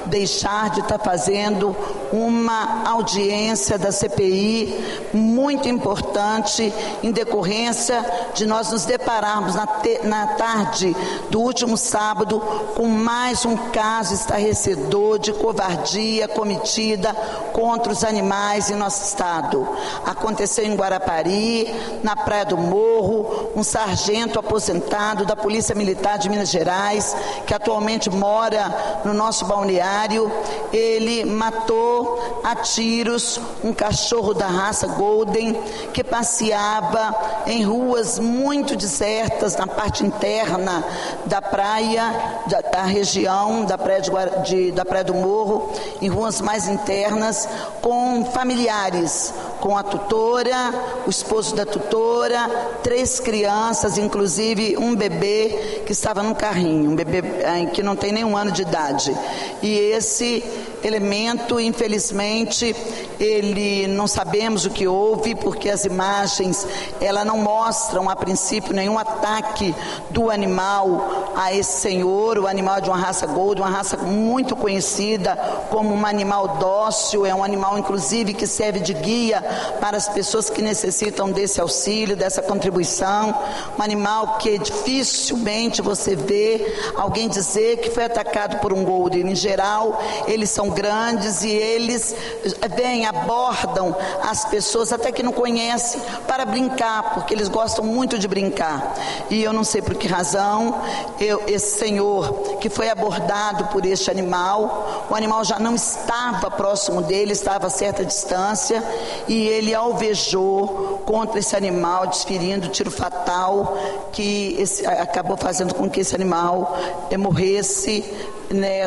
deixar de estar fazendo uma audiência da CPI muito importante, em decorrência de nós nos depararmos na tarde do último sábado com mais um caso estarrecedor de covardia cometida contra os animais em nosso estado. Aconteceu em Guarapari, na Praia do Morro, um sargento aposentado da Polícia Militar de Minas Gerais, que atualmente mora no nosso balneário, ele matou a tiros um cachorro da raça Golden que passeava em ruas muito desertas na parte interna da praia, da região da Praia do Morro, em ruas mais internas, com familiares, com a tutora, o esposo da tutora, 3 crianças, inclusive um bebê que estava num carrinho, um bebê que não tem nem 1 ano de idade. E esse elemento, infelizmente, ele não sabemos o que houve, porque as imagens, ela não mostram a princípio nenhum ataque do animal a esse senhor. O animal é de uma raça Golden, uma raça muito conhecida como um animal dócil, é um animal inclusive que serve de guia para as pessoas que necessitam desse auxílio, dessa contribuição. Um animal que dificilmente você vê alguém dizer que foi atacado por um Golden. Em geral, eles são grandes e eles abordam as pessoas até que não conhecem para brincar, porque eles gostam muito de brincar. E eu não sei por que razão esse senhor que foi abordado por este animal, o animal já não estava próximo dele, estava a certa distância, e ele alvejou contra esse animal, desferindo tiro fatal, que acabou fazendo com que esse animal morresse,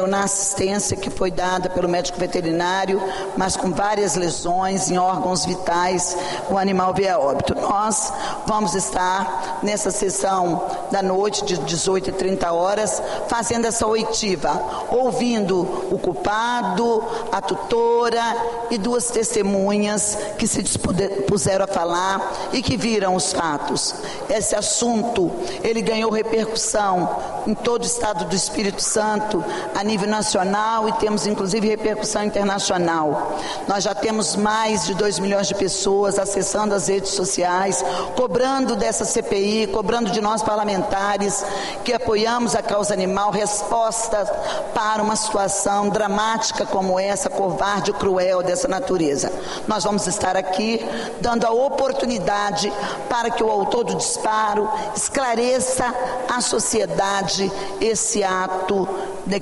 na assistência que foi dada pelo médico veterinário, mas com várias lesões em órgãos vitais, o animal veio a óbito. Nós vamos estar nessa sessão da noite, de 18h30, fazendo essa oitiva, ouvindo o culpado, a tutora e 2 testemunhas que se dispuseram a falar e que viram os fatos. Esse assunto, ele ganhou repercussão em todo o estado do Espírito Santo, a nível nacional, e temos inclusive repercussão internacional. Nós já temos mais de 2 milhões de pessoas acessando as redes sociais, cobrando dessa CPI, cobrando de nós parlamentares que apoiamos a causa animal, respostas para uma situação dramática como essa, covarde e cruel dessa natureza. Nós vamos estar aqui dando a oportunidade para que o autor do disparo esclareça à sociedade esse ato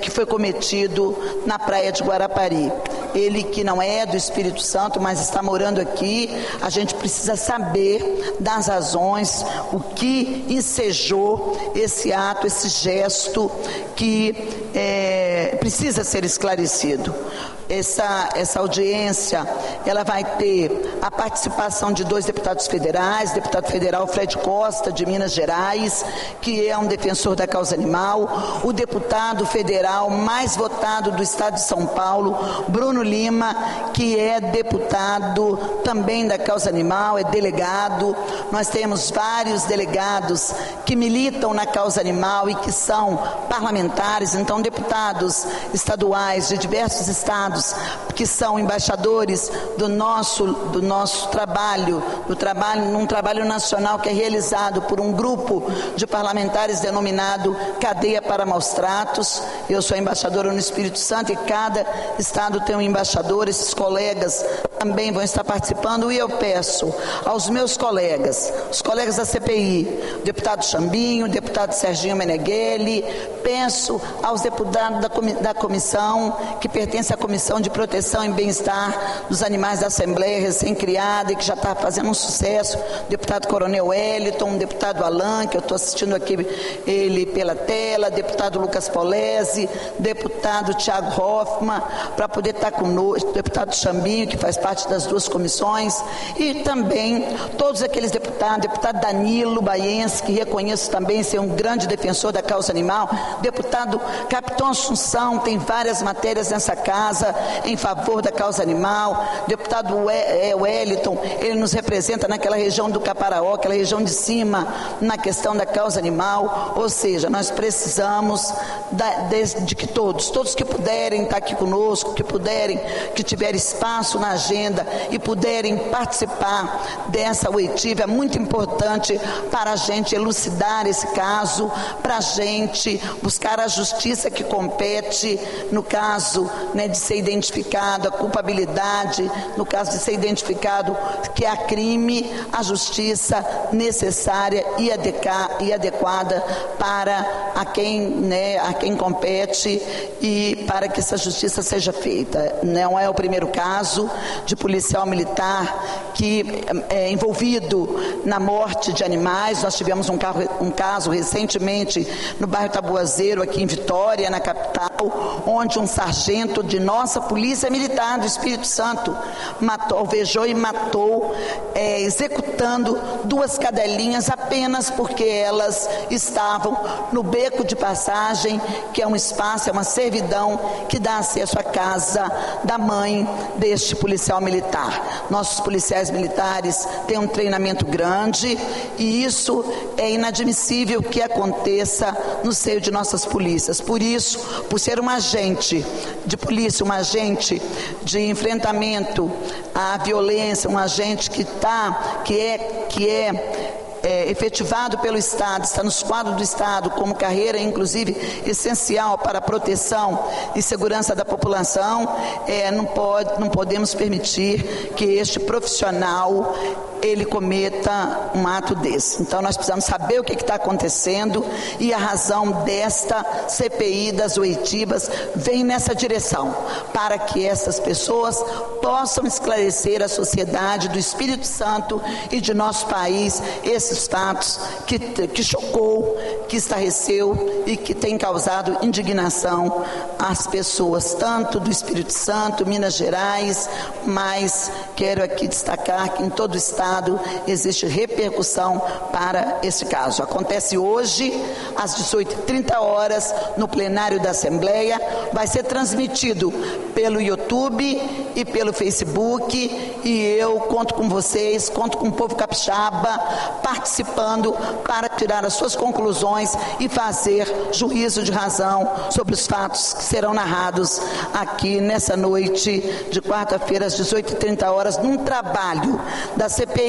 que foi cometido na praia de Guarapari. Ele que não é do Espírito Santo, mas está morando aqui, a gente precisa saber das razões, o que ensejou esse ato, esse gesto que precisa ser esclarecido. Essa audiência, ela vai ter a participação de 2 deputados federais, deputado federal Fred Costa, de Minas Gerais, que é um defensor da causa animal, o deputado federal mais votado do estado de São Paulo, Bruno Lima, que é deputado também da causa animal, é delegado. Nós temos vários delegados que militam na causa animal e que são parlamentares, então deputados estaduais de diversos estados que são embaixadores do nosso trabalho, num trabalho nacional que é realizado por um grupo de parlamentares denominado Cadeia para Maus Tratos. Eu sou embaixadora no Espírito Santo e cada estado tem um embaixador, esses colegas também vão estar participando, e eu peço aos meus colegas, os colegas da CPI, o deputado Chambinho, o deputado Serginho Meneghelli, peço aos deputados da comissão, que pertence à Comissão de Proteção e Bem-Estar dos Animais da Assembleia, recém-criada e que já está fazendo um sucesso, o deputado Coronel Wellington, o deputado Alain, que eu estou assistindo aqui ele pela tela, deputado Lucas Polese, deputado Thiago Hoffmann, para poder estar conosco, deputado Chambinho, que faz parte das 2 comissões, e também todos aqueles deputado Danilo Baiense, que reconheço também ser um grande defensor da causa animal, deputado Capitão Assunção, tem várias matérias nessa casa em favor da causa animal, deputado Wellington, ele nos representa naquela região do Caparaó, aquela região de cima, na questão da causa animal, ou seja, nós precisamos de que todos que puderem estar aqui conosco, que tiverem espaço na agenda e puderem participar dessa oitiva, é muito importante para a gente elucidar esse caso, para a gente buscar a justiça que compete, no caso, né, de ser identificado a culpabilidade, no caso de ser identificado que há crime, a justiça necessária e adequada para a quem compete e para que essa justiça seja feita. Não é o primeiro caso de policial militar que é envolvido na morte de animais. Nós tivemos um caso recentemente no bairro Tabuazeiro, aqui em Vitória, na capital, onde um sargento de nossa polícia militar do Espírito Santo alvejou e matou, executando 2 cadelinhas apenas porque elas estavam no beco de passagem, que é um espaço, é uma servidão que dá acesso à casa da mãe deste policial militar. Nossos policiais militares têm um treinamento grande e isso é inadmissível que aconteça no seio de nossas polícias. Por isso, por ser um agente de polícia, um agente de enfrentamento à violência, um agente que é efetivado pelo Estado, está nos quadros do Estado como carreira, inclusive, essencial para a proteção e segurança da população, não podemos permitir que este profissional ele cometa um ato desse. Então nós precisamos saber o que está acontecendo e a razão desta CPI das oitivas vem nessa direção, para que essas pessoas possam esclarecer à sociedade do Espírito Santo e de nosso país esses fatos que chocou, que estarreceu e que tem causado indignação às pessoas, tanto do Espírito Santo, Minas Gerais, mas quero aqui destacar que em todo o Estado existe repercussão para esse caso. Acontece hoje, às 18h30, no plenário da Assembleia, vai ser transmitido pelo YouTube e pelo Facebook, e eu conto com vocês, conto com o povo capixaba participando para tirar as suas conclusões e fazer juízo de razão sobre os fatos que serão narrados aqui nessa noite de quarta-feira às 18h30, num trabalho da CPI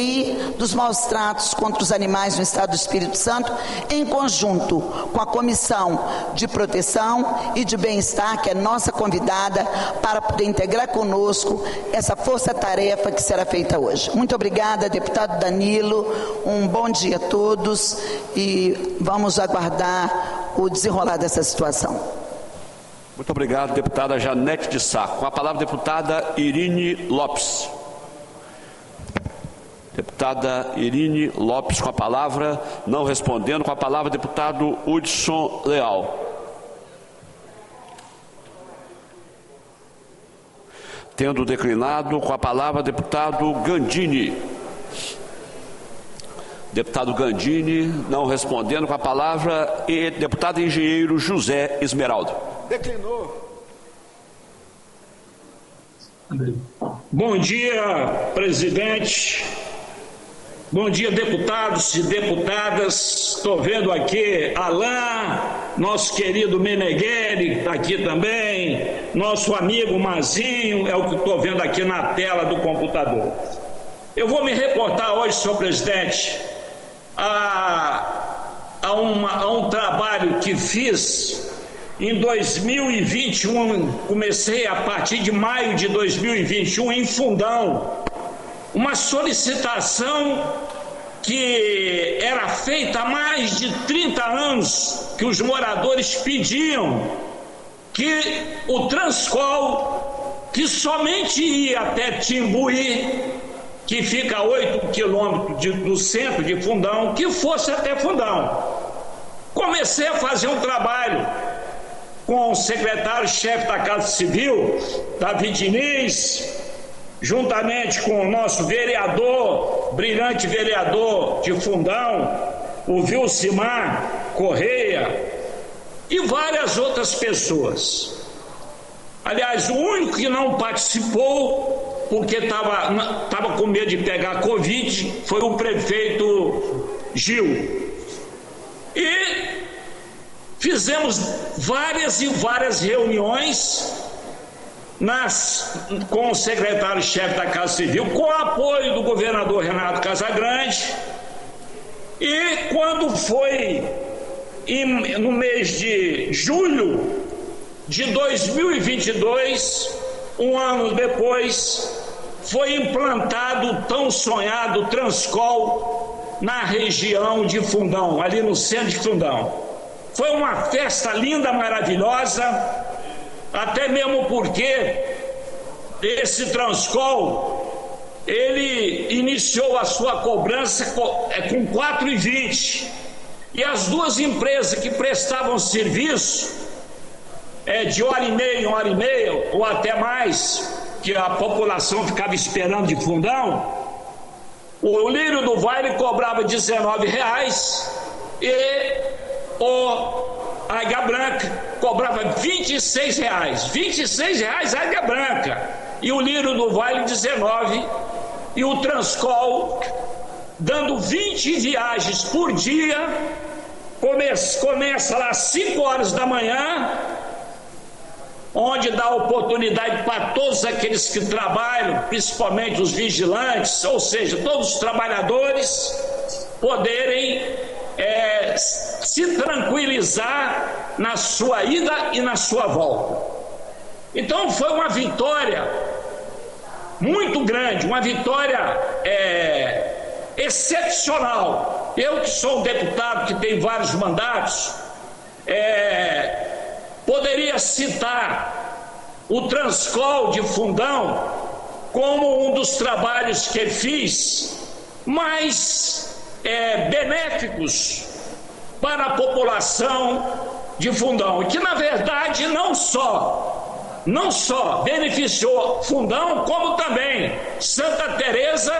dos maus tratos contra os animais no Estado do Espírito Santo, em conjunto com a Comissão de Proteção e de Bem-Estar, que é nossa convidada, para poder integrar conosco essa força-tarefa que será feita hoje. Muito obrigada, deputado Danilo, um bom dia a todos e vamos aguardar o desenrolar dessa situação. Muito obrigado, deputada Janete de Sá. Com a palavra, deputada Irine Lopes. Deputada Irine Lopes com a palavra, não respondendo. Com a palavra, deputado Hudson Leal. Tendo declinado, com a palavra, deputado Gandini. Deputado Gandini, não respondendo, com a palavra, e deputado engenheiro José Esmeraldo. Declinou. Bom dia, presidente. Bom dia, deputados e deputadas. Estou vendo aqui Alain, nosso querido Meneghelli está aqui também, nosso amigo Mazinho, é o que estou vendo aqui na tela do computador. Eu vou me reportar hoje, senhor presidente, a um trabalho que fiz em 2021, comecei a partir de maio de 2021 em Fundão, uma solicitação que era feita há mais de 30 anos, que os moradores pediam que o Transcol, que somente ia até Timbuí, que fica a 8 quilômetros do centro de Fundão, que fosse até Fundão. Comecei a fazer um trabalho com o secretário-chefe da Casa Civil, Davi Diniz, juntamente com o nosso vereador, brilhante vereador de Fundão, o Vilcimar Correia, e várias outras pessoas. Aliás, o único que não participou, porque estava com medo de pegar Covid, foi o prefeito Gil. E fizemos várias e várias reuniões com o secretário-chefe da Casa Civil, com o apoio do governador Renato Casagrande, e quando foi no mês de julho de 2022, um ano depois, foi implantado o tão sonhado Transcol na região de Fundão, ali no centro de Fundão. Foi uma festa linda, maravilhosa, até mesmo porque esse Transcol, ele iniciou a sua cobrança com 4,20, e as duas empresas que prestavam serviço de hora e meia, ou até mais, que a população ficava esperando de Fundão, o Lírio do Vale cobrava R$19 e a Águia Branca cobrava R$26. R$26 a Águia Branca e o Lírio do Vale 19, e o Transcol dando 20 viagens por dia, começa lá às 5 horas da manhã, onde dá oportunidade para todos aqueles que trabalham, principalmente os vigilantes, ou seja, todos os trabalhadores, poderem se tranquilizar na sua ida e na sua volta. Então foi uma vitória muito grande, uma vitória excepcional. Eu, que sou um deputado que tem vários mandatos, poderia citar o Transcol de Fundão como um dos trabalhos que fiz mais benéficos para a população de Fundão, e que na verdade não só beneficiou Fundão, como também Santa Teresa,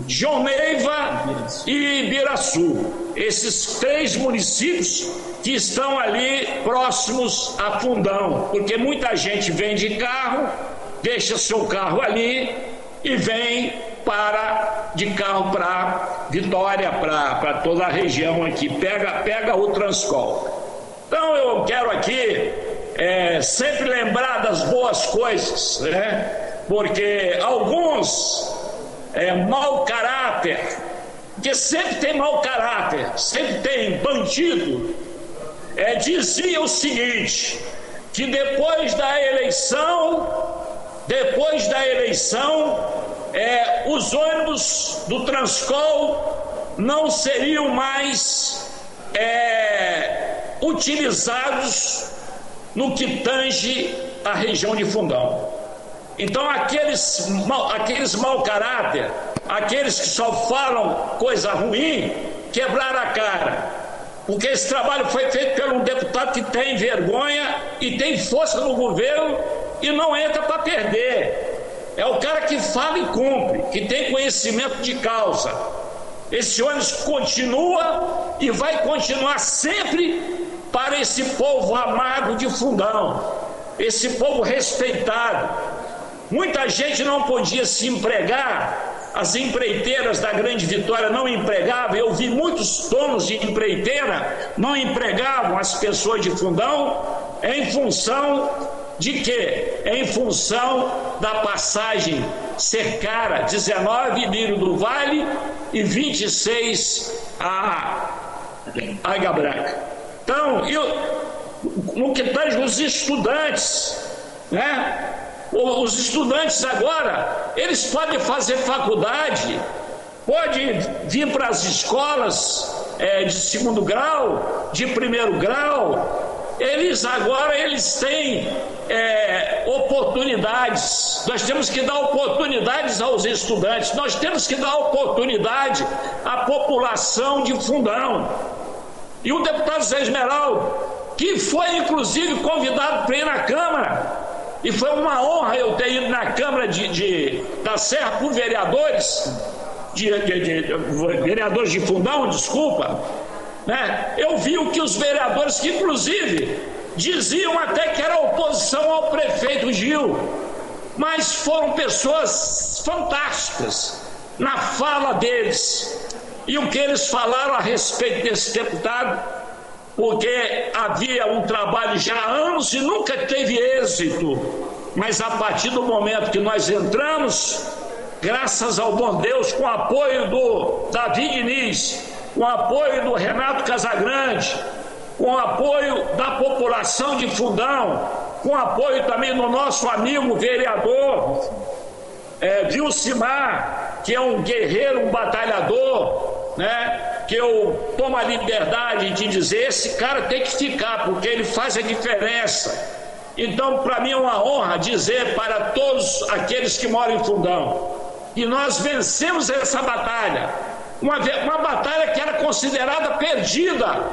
João Neiva e Ibiraçu, esses 3 municípios que estão ali próximos a Fundão, porque muita gente vem de carro, deixa seu carro ali e vem de carro para Vitória, para toda a região aqui, pega o Transcol. Então eu quero aqui sempre lembrar das boas coisas, né? Porque alguns mau caráter, que sempre tem mau caráter, sempre tem bandido, dizia o seguinte, que depois da eleição os ônibus do Transcol não seriam mais utilizados no que tange a região de Fundão. Então aqueles mau caráter, aqueles que só falam coisa ruim, quebraram a cara, porque esse trabalho foi feito por um deputado que tem vergonha e tem força no governo, e não entra para perder. É o cara que fala e cumpre, que tem conhecimento de causa. Esse ônibus continua e vai continuar sempre para esse povo amado de Fundão, esse povo respeitado. Muita gente não podia se empregar, as empreiteiras da Grande Vitória não empregavam. Eu vi muitos donos de empreiteira não empregavam as pessoas de Fundão em função de quê? Em função da passagem ser cara, 19 Lírio do Vale e 26 a Águia Branca. Então, no que tange os estudantes, né? Os estudantes agora, eles podem fazer faculdade, podem vir para as escolas de segundo grau, de primeiro grau. Eles têm oportunidades. Nós temos que dar oportunidades aos estudantes, nós temos que dar oportunidade à população de Fundão. E o deputado Zé Esmeraldo, que foi inclusive convidado para ir na Câmara, e foi uma honra eu ter ido na Câmara da Serra por vereadores, vereadores de Fundão, desculpa, né? Eu vi o que os vereadores, que inclusive diziam até que era oposição ao prefeito Gil, mas foram pessoas fantásticas na fala deles e o que eles falaram a respeito desse deputado, porque havia um trabalho já há anos e nunca teve êxito, mas a partir do momento que nós entramos, graças ao bom Deus, com o apoio do Davi Diniz, com o apoio do Renato Casagrande, com o apoio da população de Fundão, com o apoio também do nosso amigo vereador Vilcimar, que é um guerreiro, um batalhador, né? Que eu tomo a liberdade de dizer, esse cara tem que ficar, porque ele faz a diferença. Então, para mim é uma honra dizer para todos aqueles que moram em Fundão, que nós vencemos essa batalha, uma batalha que era considerada perdida,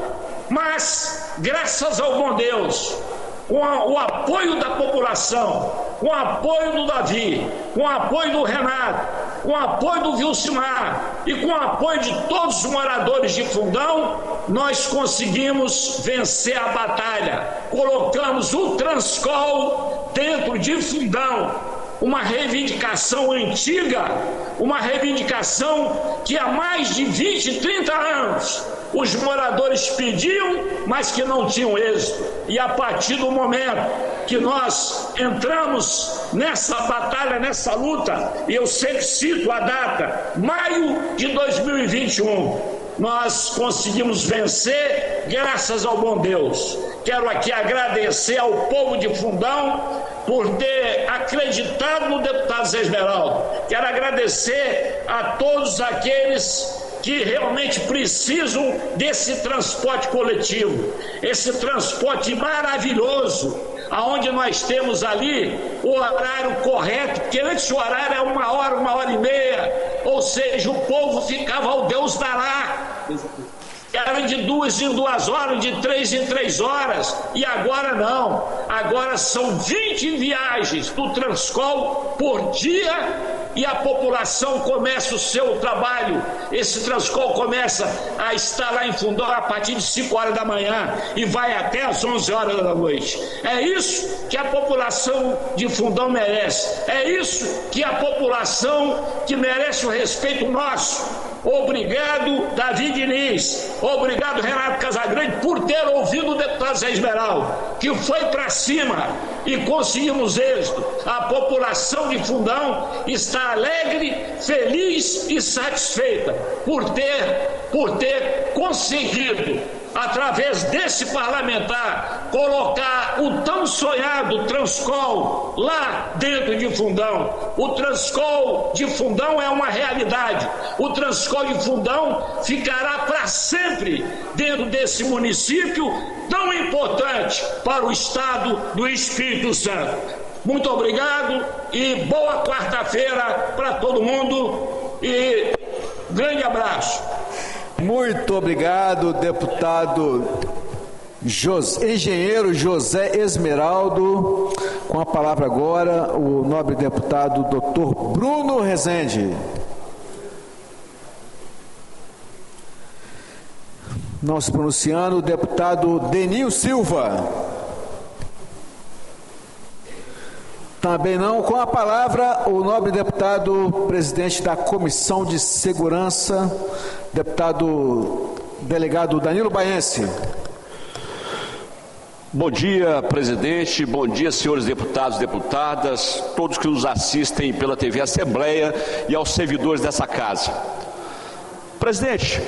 mas graças ao bom Deus, com o apoio da população, com o apoio do Davi, com o apoio do Renato, com o apoio do Vilcimar e com o apoio de todos os moradores de Fundão, nós conseguimos vencer a batalha. Colocamos o Transcol dentro de Fundão, uma reivindicação antiga, uma reivindicação que há mais de 20, 30 anos os moradores pediam, mas que não tinham êxito. E a partir do momento que nós entramos nessa batalha, nessa luta, e eu sempre cito a data, maio de 2021, nós conseguimos vencer graças ao bom Deus. Quero aqui agradecer ao povo de Fundão por ter acreditado no deputado Zé Esmeraldo. Quero agradecer a todos aqueles que realmente precisam desse transporte coletivo, esse transporte maravilhoso, aonde nós temos ali o horário correto, porque antes o horário é 1h e meia, ou seja, o povo ficava ao Deus dará. Era de 2 em 2 horas, de 3 em 3 horas, e agora não. Agora são 20 viagens do Transcol por dia e a população começa o seu trabalho. Esse Transcol começa a estar lá em Fundão a partir de 5 horas da manhã e vai até às 11 horas da noite. É isso que a população de Fundão merece. É isso que a população que merece o respeito nosso. Obrigado, Davi Diniz. Obrigado, Renato Casagrande, por ter ouvido o deputado Zé Esmeraldo, que foi para cima e conseguimos êxito. A população de Fundão está alegre, feliz e satisfeita por ter conseguido, através desse parlamentar, colocar o tão sonhado Transcol lá dentro de Fundão. O Transcol de Fundão é uma realidade. O Transcol de Fundão ficará para sempre dentro desse município tão importante para o estado do Espírito Santo. Muito obrigado e boa quarta-feira para todo mundo e grande abraço. Muito obrigado, deputado engenheiro José Esmeraldo. Com a palavra agora, o nobre deputado Dr. Bruno Rezende. Não se pronunciando, o deputado Denil Silva. Também não. Com a palavra, o nobre deputado presidente da Comissão de Segurança, deputado delegado Danilo Baense. Bom dia, presidente. Bom dia, senhores deputados e deputadas, todos que nos assistem pela TV Assembleia e aos servidores dessa casa. Presidente,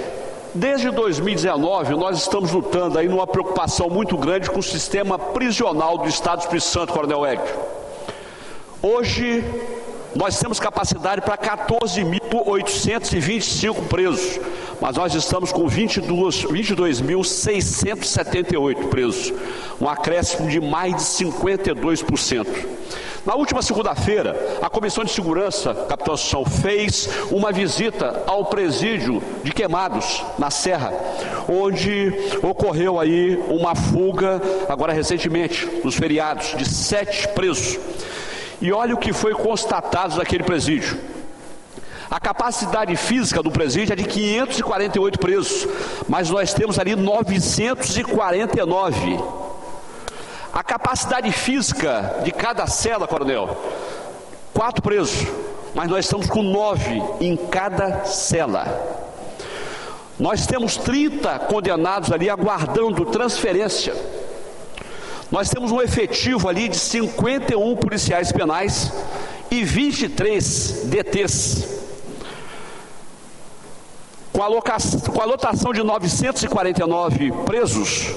desde 2019, nós estamos lutando aí numa preocupação muito grande com o sistema prisional do Estado do Espírito Santo, Coronel Hélio. Hoje, nós temos capacidade para 14.825 presos, mas nós estamos com 22.678 presos, um acréscimo de mais de 52%. Na última segunda-feira, a Comissão de Segurança, capitão Assunção, fez uma visita ao presídio de Queimados, na Serra, onde ocorreu aí uma fuga, agora recentemente, nos feriados, de 7 presos. E olha o que foi constatado naquele presídio. A capacidade física do presídio é de 548 presos, mas nós temos ali 949. A capacidade física de cada cela, coronel, 4 presos, mas nós estamos com 9 em cada cela. Nós temos 30 condenados ali aguardando transferência. Nós temos um efetivo ali de 51 policiais penais e 23 DTs. Com a lotação de 949 presos,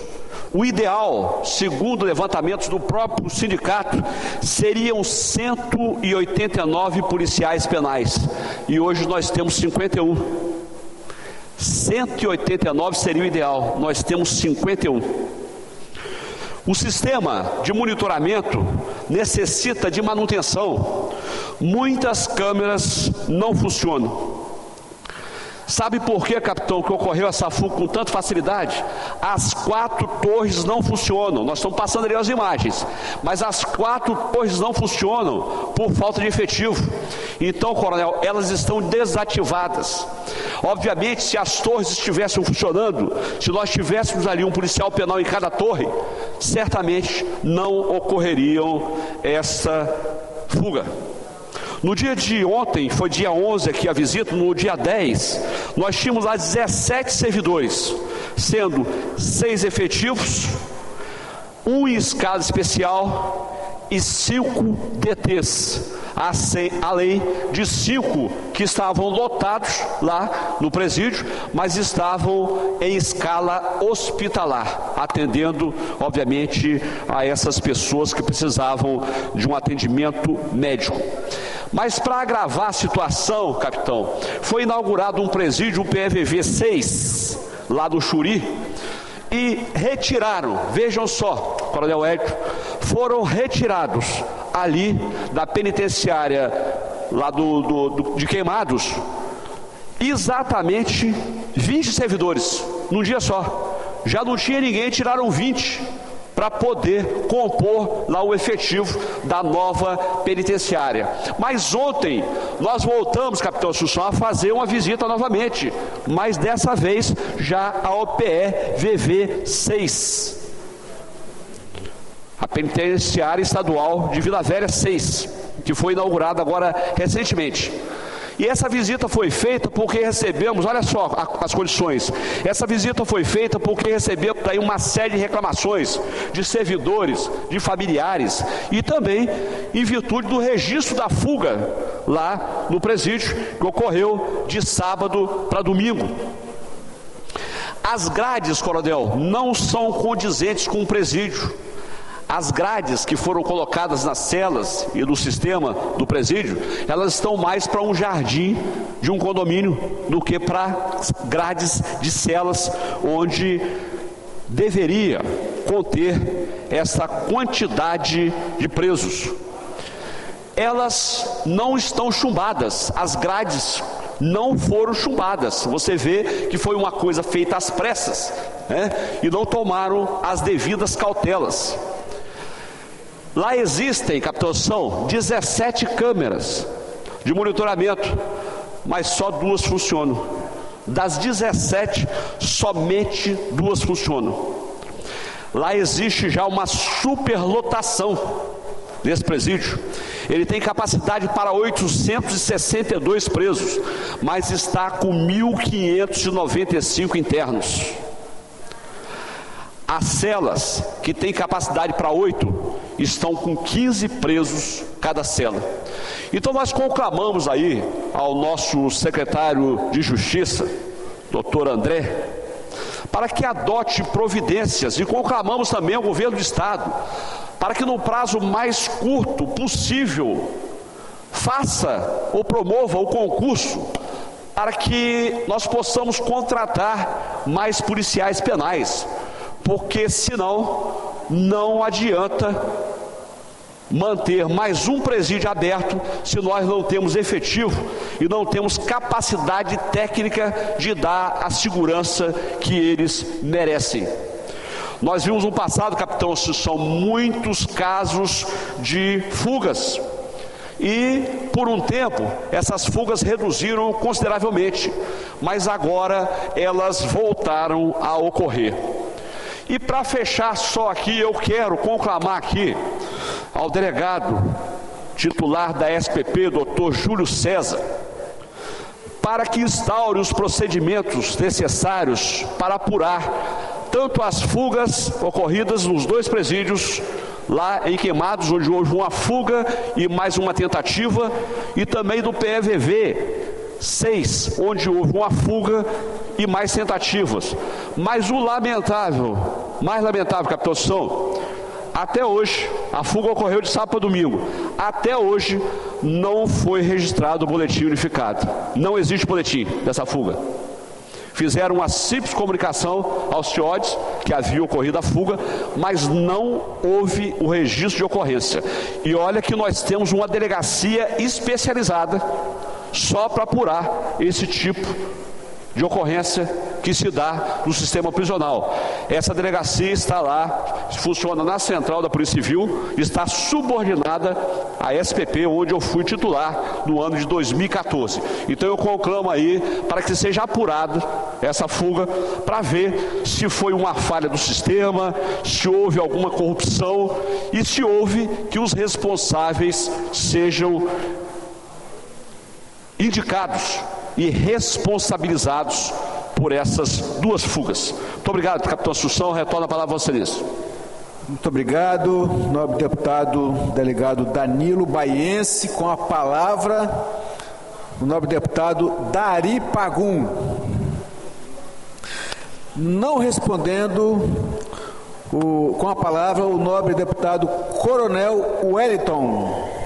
o ideal, segundo levantamentos do próprio sindicato, seriam 189 policiais penais. E hoje nós temos 51. 189 seria o ideal, nós temos 51. O sistema de monitoramento necessita de manutenção. Muitas câmeras não funcionam. Sabe por que, capitão, que ocorreu essa fuga com tanta facilidade? As 4 torres não funcionam. Nós estamos passando ali as imagens. Mas as 4 torres não funcionam por falta de efetivo. Então, coronel, elas estão desativadas. Obviamente, se as torres estivessem funcionando, se nós tivéssemos ali um policial penal em cada torre, certamente não ocorreriam essa fuga. No dia de ontem, foi dia 11 aqui a visita, no dia 10, nós tínhamos lá 17 servidores, sendo 6 efetivos, 1 em escala especial e 5 DTs, além de 5 que estavam lotados lá no presídio, mas estavam em escala hospitalar, atendendo, obviamente, a essas pessoas que precisavam de um atendimento médico. Mas para agravar a situação, capitão, foi inaugurado um presídio, um PVV 6, lá do Xuri, e retiraram, vejam só, coronel Hélio, foram retirados ali da penitenciária lá de Queimados, exatamente 20 servidores, num dia só. Já não tinha ninguém, tiraram 20 para poder compor lá o efetivo da nova penitenciária. Mas ontem nós voltamos, capitão Assunção, a fazer uma visita novamente, mas dessa vez já ao PE-VV 6, a penitenciária estadual de Vila Velha 6, que foi inaugurada agora recentemente. E essa visita foi feita porque recebemos, olha só as condições, essa visita foi feita porque recebemos aí uma série de reclamações de servidores, de familiares e também em virtude do registro da fuga lá no presídio, que ocorreu de sábado para domingo. As grades, coronel, não são condizentes com o presídio. As grades que foram colocadas nas celas e no sistema do presídio, elas estão mais para um jardim de um condomínio do que para grades de celas onde deveria conter essa quantidade de presos. Elas não estão chumbadas, as grades não foram chumbadas. Você vê que foi uma coisa feita às pressas, né? E não tomaram as devidas cautelas. Lá existem, capitão São, 17 câmeras de monitoramento, mas só 2 funcionam. Das 17, somente 2 funcionam. Lá existe já uma superlotação nesse presídio. Ele tem capacidade para 862 presos, mas está com 1.595 internos. As celas, que têm capacidade para 8, estão com 15 presos cada cela. Então nós conclamamos aí ao nosso secretário de Justiça, doutor André, para que adote providências, e conclamamos também ao governo do Estado, para que no prazo mais curto possível, faça ou promova o concurso, para que nós possamos contratar mais policiais penais, porque senão não adianta manter mais um presídio aberto se nós não temos efetivo e não temos capacidade técnica de dar a segurança que eles merecem. Nós vimos no passado, capitão, são muitos casos de fugas e por um tempo essas fugas reduziram consideravelmente, mas agora elas voltaram a ocorrer. E para fechar só aqui, eu quero conclamar aqui ao delegado titular da SPP, doutor Júlio César, para que instaure os procedimentos necessários para apurar tanto as fugas ocorridas nos 2 presídios, lá em Queimados, onde houve uma fuga e mais uma tentativa, e também do PEVV 6, onde houve uma fuga e mais tentativas. Mas o mais lamentável, capitão São, até hoje, a fuga ocorreu de sábado para domingo, até hoje não foi registrado o boletim unificado. Não existe boletim dessa fuga. Fizeram uma simples comunicação aos CIODs que havia ocorrido a fuga, mas não houve o registro de ocorrência. E olha que nós temos uma delegacia especializada só para apurar esse tipo de ocorrência que se dá no sistema prisional. Essa delegacia está lá, funciona na central da Polícia Civil, está subordinada à SPP, onde eu fui titular no ano de 2014. Então eu conclamo aí para que seja apurada essa fuga, para ver se foi uma falha do sistema, se houve alguma corrupção e se houve, que os responsáveis sejam indicados e responsabilizados por essas 2 fugas. Muito obrigado, capitão Assunção. Retorno a palavra a Vossa Excelência. Muito obrigado, nobre deputado delegado Danilo Baiense. Com a palavra, o nobre deputado Dari Pagum. Não respondendo, com a palavra, o nobre deputado Coronel Wellington.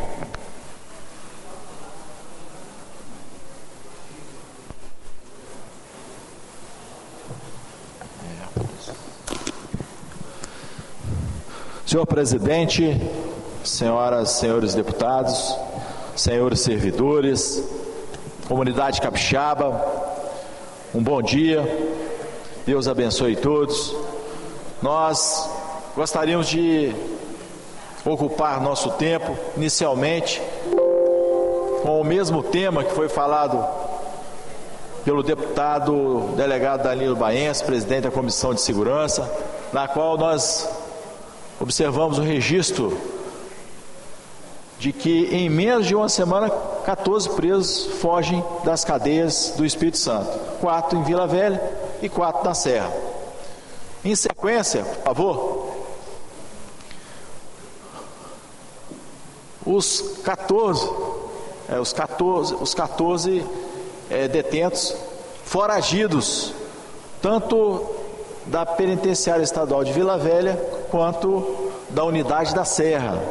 Senhor presidente, senhoras e senhores deputados, senhores servidores, comunidade capixaba, um bom dia, Deus abençoe todos. Nós gostaríamos de ocupar nosso tempo, inicialmente, com o mesmo tema que foi falado pelo deputado delegado Danilo Baiense, presidente da Comissão de Segurança, na qual nós observamos o registro de que em menos de uma semana 14 presos fogem das cadeias do Espírito Santo, 4 em Vila Velha e 4 na Serra. Em sequência, por favor, os 14 detentos foragidos, tanto da Penitenciária Estadual de Vila Velha quanto da Unidade da Serra.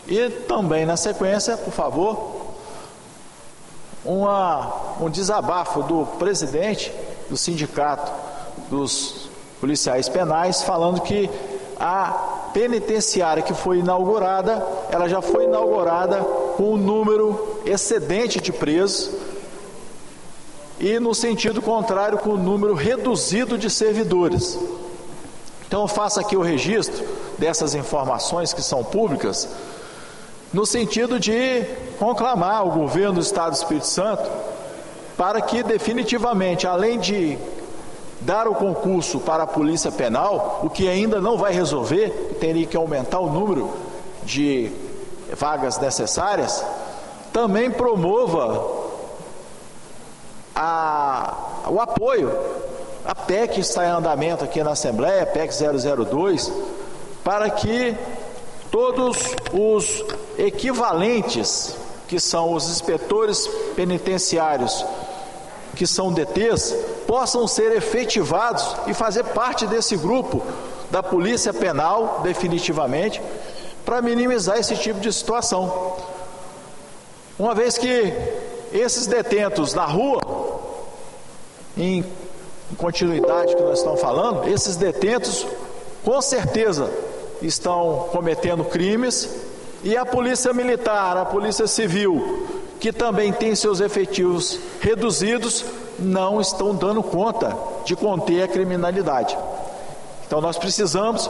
E também na sequência, por favor, um desabafo do presidente do Sindicato dos Policiais Penais, falando que a penitenciária que foi inaugurada, ela já foi inaugurada com um número excedente de presos e no sentido contrário com um número reduzido de servidores. Então eu faço aqui o registro dessas informações que são públicas, no sentido de conclamar o governo do Estado do Espírito Santo para que definitivamente, além de dar o concurso para a Polícia Penal, o que ainda não vai resolver, teria que aumentar o número de vagas necessárias, também promova o apoio. A PEC está em andamento aqui na Assembleia, PEC 002, para que todos os equivalentes, que são os inspetores penitenciários, que são DTs, possam ser efetivados e fazer parte desse grupo da Polícia Penal, definitivamente, para minimizar esse tipo de situação. Uma vez que esses detentos na rua, em continuidade que nós estamos falando, esses detentos com certeza estão cometendo crimes, e a Polícia Militar, a Polícia Civil, que também tem seus efetivos reduzidos, não estão dando conta de conter a criminalidade. Então nós precisamos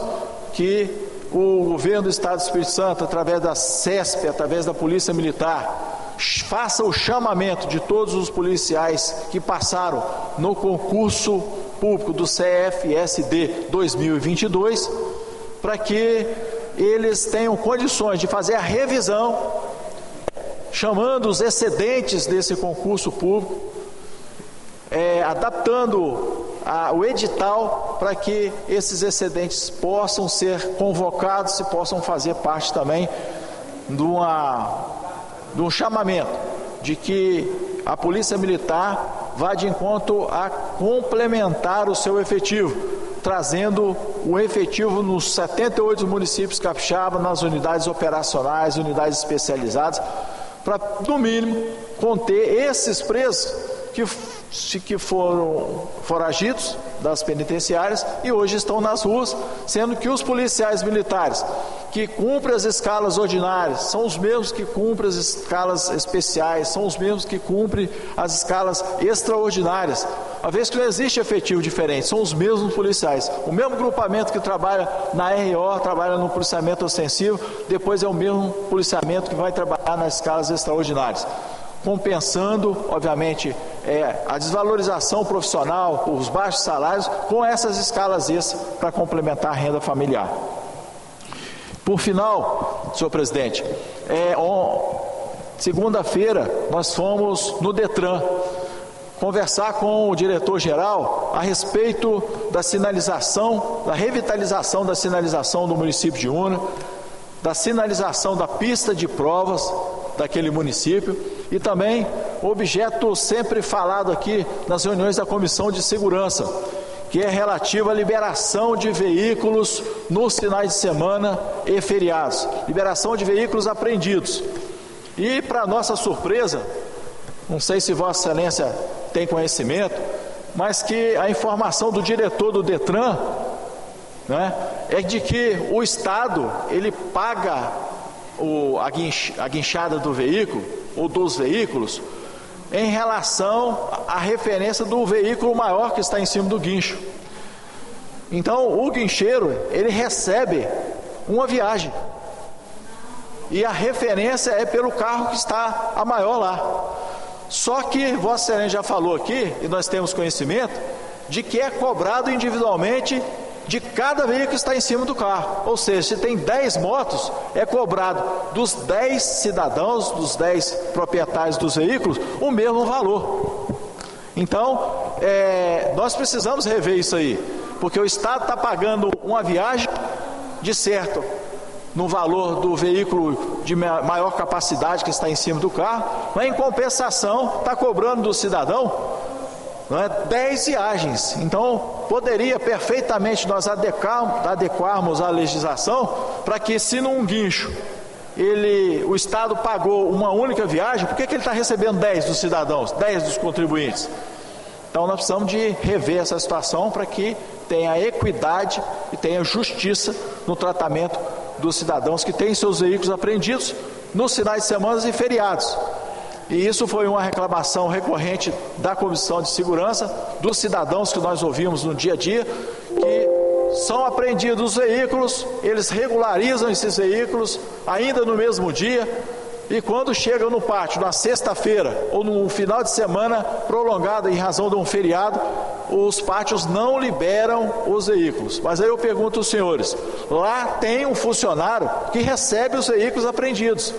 que o governo do Estado do Espírito Santo, através da CESP, através da Polícia Militar, faça o chamamento de todos os policiais que passaram no concurso público do CFSD 2022, para que eles tenham condições de fazer a revisão, chamando os excedentes desse concurso público, adaptando o edital para que esses excedentes possam ser convocados e possam fazer parte também de um chamamento de que a Polícia Militar vá de encontro a complementar o seu efetivo, trazendo o efetivo nos 78 municípios capixaba, nas unidades operacionais, unidades especializadas, para, no mínimo, conter esses presos que foram foragidos das penitenciárias e hoje estão nas ruas, sendo que os policiais militares que cumprem as escalas ordinárias são os mesmos que cumprem as escalas especiais, são os mesmos que cumprem as escalas extraordinárias, uma vez que não existe efetivo diferente, são os mesmos policiais. O mesmo grupamento que trabalha na RO, trabalha no policiamento ostensivo, depois é o mesmo policiamento que vai trabalhar nas escalas extraordinárias, compensando, obviamente, a desvalorização profissional, os baixos salários, com essas escalas extras para complementar a renda familiar. Por final, senhor presidente, segunda-feira nós fomos no DETRAN conversar com o diretor-geral a respeito da sinalização, da revitalização da sinalização do município de Una, da sinalização da pista de provas daquele município e também objeto sempre falado aqui nas reuniões da Comissão de Segurança, que é relativo à liberação de veículos nos finais de semana e feriados, liberação de veículos apreendidos. E, para nossa surpresa, não sei se Vossa Excelência tem conhecimento, mas que a informação do diretor do DETRAN, né, é de que o Estado ele paga a guinchada do veículo ou dos veículos em relação à referência do veículo maior que está em cima do guincho. Então o guincheiro ele recebe uma viagem e a referência é pelo carro que está a maior lá. Só que Vossa Excelência já falou aqui, e nós temos conhecimento, de que é cobrado individualmente de cada veículo que está em cima do carro. Ou seja, se tem 10 motos, é cobrado dos 10 cidadãos, dos 10 proprietários dos veículos, o mesmo valor. Então, nós precisamos rever isso aí, porque o Estado está pagando uma viagem de certo no valor do veículo de maior capacidade que está em cima do carro, mas em compensação está cobrando do cidadão 10 viagens. Então poderia perfeitamente nós adequarmos a legislação para que, se num guincho o Estado pagou uma única viagem, por que ele está recebendo 10 dos cidadãos, 10 dos contribuintes? Então nós precisamos de rever essa situação para que tenha equidade e tenha justiça no tratamento dos cidadãos que têm seus veículos apreendidos nos finais de semana e feriados. E isso foi uma reclamação recorrente da Comissão de Segurança, dos cidadãos que nós ouvimos no dia a dia, que são apreendidos os veículos, eles regularizam esses veículos ainda no mesmo dia, e quando chegam no pátio na sexta-feira ou no final de semana prolongado em razão de um feriado, os pátios não liberam os veículos. Mas aí eu pergunto aos senhores, lá tem um funcionário que recebe os veículos apreendidos.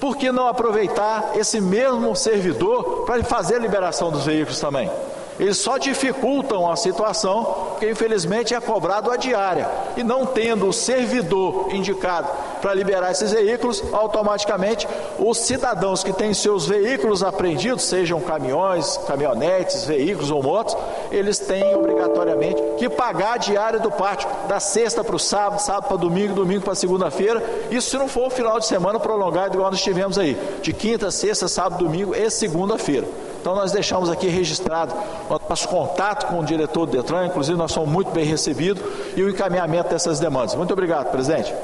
Por que não aproveitar esse mesmo servidor para fazer a liberação dos veículos também? Eles só dificultam a situação, porque infelizmente é cobrado a diária. E não tendo o servidor indicado para liberar esses veículos, automaticamente os cidadãos que têm seus veículos apreendidos, sejam caminhões, caminhonetes, veículos ou motos, eles têm obrigatoriamente que pagar a diária do pátio, da sexta para o sábado, sábado para domingo, domingo para segunda-feira. Isso se não for o final de semana prolongado igual nós tivemos aí, de quinta, sexta, sábado, domingo e segunda-feira. Então nós deixamos aqui registrado o nosso contato com o diretor do Detran, inclusive nós somos muito bem recebidos, e o encaminhamento dessas demandas. Muito obrigado, presidente.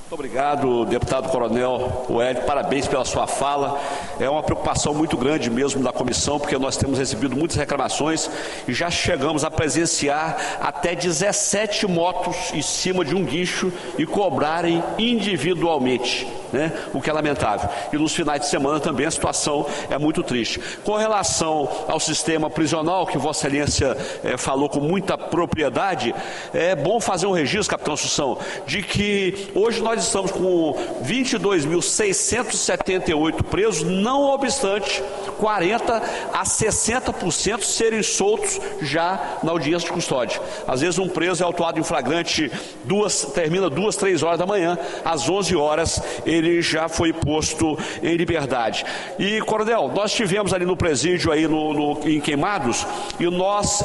Muito obrigado, deputado Coronel Uélio, parabéns pela sua fala. É uma preocupação muito grande mesmo da comissão, porque nós temos recebido muitas reclamações e já chegamos a presenciar até 17 motos em cima de um guincho e cobrarem individualmente, né? O que é lamentável. E nos finais de semana também a situação é muito triste. Com relação ao sistema prisional, que Vossa Excelência falou com muita propriedade, é bom fazer um registro, capitão Assunção, de que hoje nós estamos com 22.678 presos, não obstante 40% a 60% serem soltos já na audiência de custódia. Às vezes um preso é autuado em flagrante, termina 2, 3 horas da manhã, às 11 horas ele já foi posto em liberdade. E, coronel, nós tivemos ali no presídio aí em Queimados, e nós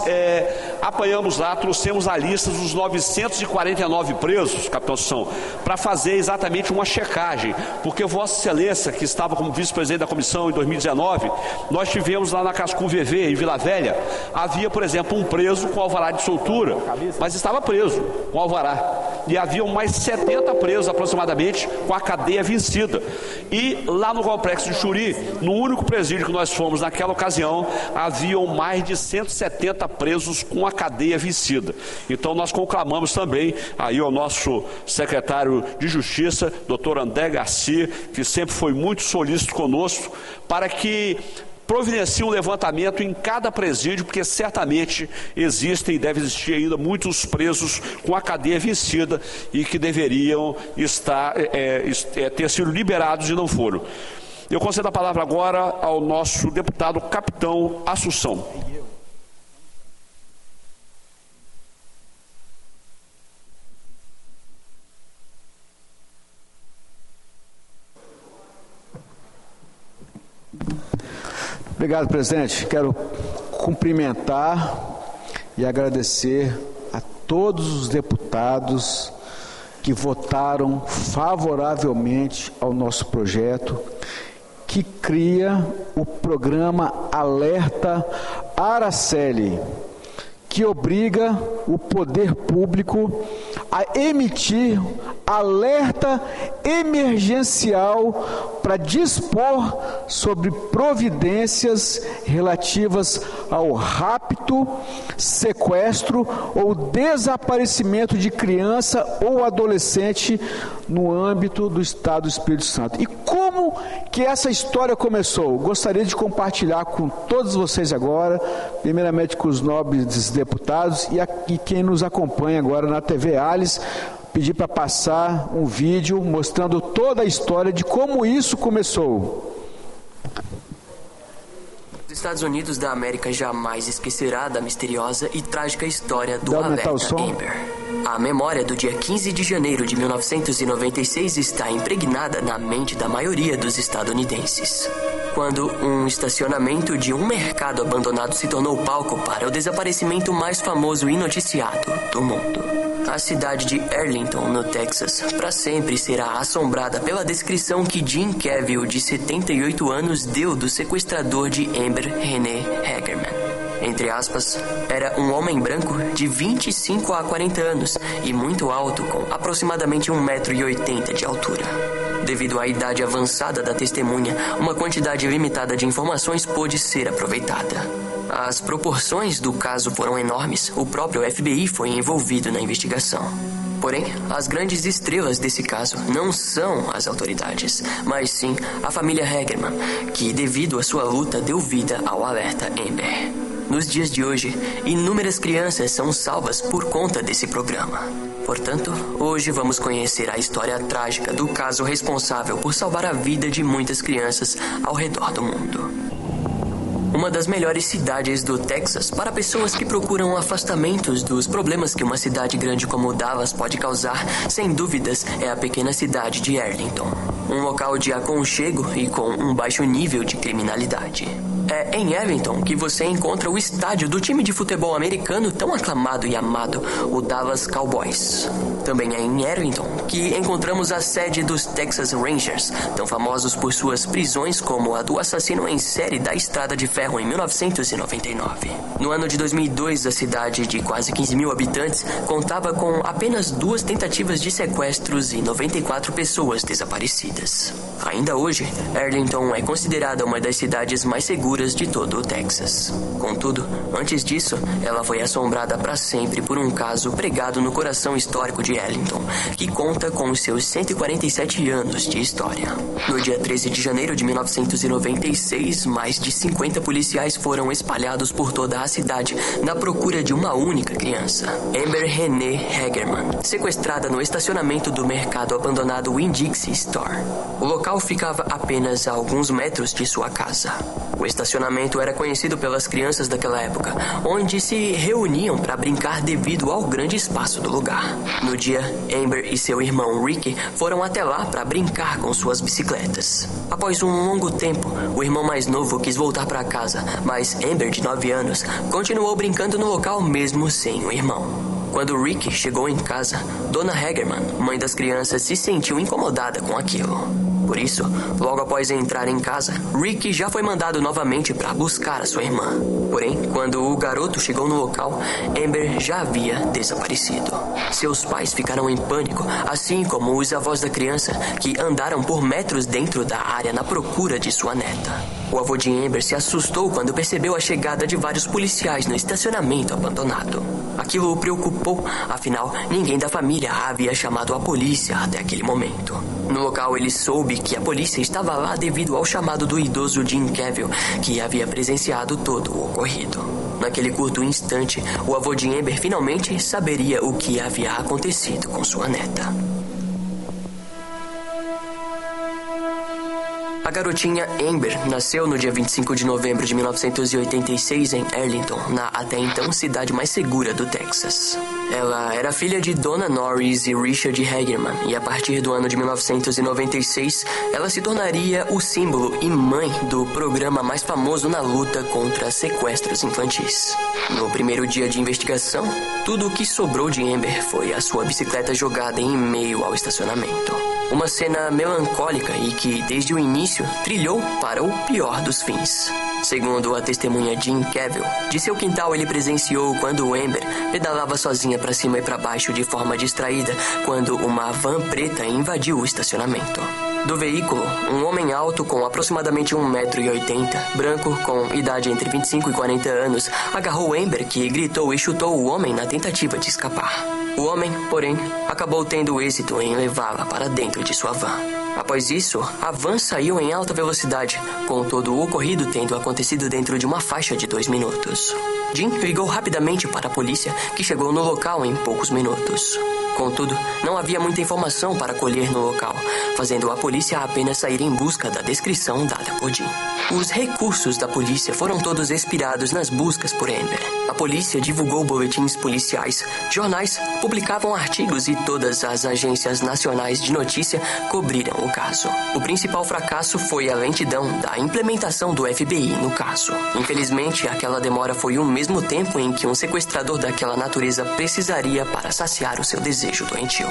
apanhamos lá, trouxemos a lista dos 949 presos, capitão Assunção, para fazer exatamente uma checagem, porque Vossa Excelência, que estava como vice-presidente da comissão em 2019, nós tivemos lá na Cascu VV, em Vila Velha, havia, por exemplo, um preso com alvará de soltura, mas estava preso com alvará, e haviam mais 70 presos aproximadamente com a cadeia vencida. E lá no complexo de Xuri, no único presídio que nós fomos naquela ocasião, haviam mais de 170 presos com a cadeia vencida. Então nós conclamamos também aí ao nosso secretário de Justiça, doutor André Garcia, que sempre foi muito solícito conosco, para que providencie um levantamento em cada presídio, porque certamente existem e deve existir ainda muitos presos com a cadeia vencida e que deveriam ter sido liberados e não foram. Eu concedo a palavra agora ao nosso deputado capitão Assunção. Obrigado, presidente. Quero cumprimentar e agradecer a todos os deputados que votaram favoravelmente ao nosso projeto, que cria o programa Alerta Araceli, que obriga o poder público a emitir alerta emergencial para dispor sobre providências relativas ao rapto, sequestro ou desaparecimento de criança ou adolescente no âmbito do Estado do Espírito Santo. E como que essa história começou? Gostaria de compartilhar com todos vocês agora, primeiramente com os nobres deputados e quem nos acompanha agora na TV Alice, pedir para passar um vídeo mostrando toda a história de como isso começou. Os Estados Unidos da América jamais esquecerá da misteriosa e trágica história do alerta Amber. A memória do dia 15 de janeiro de 1996 está impregnada na mente da maioria dos estadunidenses, quando um estacionamento de um mercado abandonado se tornou palco para o desaparecimento mais famoso e noticiado do mundo. A cidade de Arlington, no Texas, para sempre será assombrada pela descrição que Jim Cavill, de 78 anos, deu do sequestrador de Amber, René Hagerman. Entre aspas, era um homem branco de 25 a 40 anos e muito alto, com aproximadamente 1,80 m de altura. Devido à idade avançada da testemunha, uma quantidade limitada de informações pôde ser aproveitada. as proporções do caso foram enormes, o próprio FBI foi envolvido na investigação. Porém, as grandes estrelas desse caso não são as autoridades, mas sim a família Hagerman, que, devido à sua luta, deu vida ao alerta Amber. Nos dias de hoje, inúmeras crianças são salvas por conta desse programa. Portanto, hoje vamos conhecer a história trágica do caso responsável por salvar a vida de muitas crianças ao redor do mundo. Uma das melhores cidades do Texas para pessoas que procuram afastamentos dos problemas que uma cidade grande como Dallas pode causar, sem dúvidas, é a pequena cidade de Arlington. Um local de aconchego e com um baixo nível de criminalidade. É em Arlington que você encontra o estádio do time de futebol americano tão aclamado e amado, o Dallas Cowboys. Também é em Arlington que encontramos a sede dos Texas Rangers, tão famosos por suas prisões como a do assassino em série da Estrada de Ferro em 1999. No ano de 2002, a cidade de quase 15 mil habitantes contava com apenas 2 tentativas de sequestros e 94 pessoas desaparecidas. Ainda hoje, Arlington é considerada uma das cidades mais seguras de todo o Texas. Contudo, antes disso, ela foi assombrada para sempre por um caso pregado no coração histórico de Arlington, que conta com os seus 147 anos de história. No dia 13 de janeiro de 1996, mais de 50 policiais foram espalhados por toda a cidade na procura de uma única criança, Amber Renee Hagerman, sequestrada no estacionamento do mercado abandonado Winn-Dixie Store. O local ficava apenas a alguns metros de sua casa. O estacionamento era conhecido pelas crianças daquela época, onde se reuniam para brincar devido ao grande espaço do lugar. No dia, Amber e seu irmão Ricky foram até lá para brincar com suas bicicletas. Após um longo tempo, o irmão mais novo quis voltar para casa, mas Amber, de 9 anos, continuou brincando no local mesmo sem o irmão. Quando Ricky chegou em casa, Dona Hagerman, mãe das crianças, se sentiu incomodada com aquilo. Por isso, logo após entrar em casa, Ricky já foi mandado novamente para buscar a sua irmã. Porém, quando o garoto chegou no local, Amber já havia desaparecido. Seus pais ficaram em pânico, assim como os avós da criança, que andaram por metros dentro da área na procura de sua neta. O avô de Amber se assustou quando percebeu a chegada de vários policiais no estacionamento abandonado. Aquilo o preocupou, afinal, ninguém da família havia chamado a polícia até aquele momento. No local, ele soube que a polícia estava lá devido ao chamado do idoso Jim Cavill, que havia presenciado todo o ocorrido. Naquele curto instante, o avô de Amber finalmente saberia o que havia acontecido com sua neta. A garotinha Amber nasceu no dia 25 de novembro de 1986 em Arlington, na até então cidade mais segura do Texas. Ela era filha de Donna Norris e Richard Hagerman, e a partir do ano de 1996, ela se tornaria o símbolo e mãe do programa mais famoso na luta contra sequestros infantis. No primeiro dia de investigação, tudo o que sobrou de Amber foi a sua bicicleta jogada em meio ao estacionamento. Uma cena melancólica e que, desde o início, trilhou para o pior dos fins. Segundo a testemunha Jim Cavill, de seu quintal ele presenciou quando Amber pedalava sozinha para cima e para baixo de forma distraída quando uma van preta invadiu o estacionamento. Do veículo, um homem alto com aproximadamente 1,80 m, branco, com idade entre 25 e 40 anos, agarrou Amber, que gritou e chutou o homem na tentativa de escapar. O homem, porém, acabou tendo êxito em levá-la para dentro de sua van. Após isso, a van saiu em alta velocidade, com todo o ocorrido tendo acontecido dentro de uma faixa de 2 minutos. Jim ligou rapidamente para a polícia, que chegou no local em poucos minutos. Contudo, não havia muita informação para colher no local, fazendo a polícia apenas sair em busca da descrição dada por Jim. Os recursos da polícia foram todos expirados nas buscas por Amber. A polícia divulgou boletins policiais, jornais publicavam artigos e todas as agências nacionais de notícia cobriram o caso. O principal fracasso foi a lentidão da implementação do FBI no caso. Infelizmente, aquela demora foi o mesmo tempo em que um sequestrador daquela natureza precisaria para saciar o seu desejo doentio.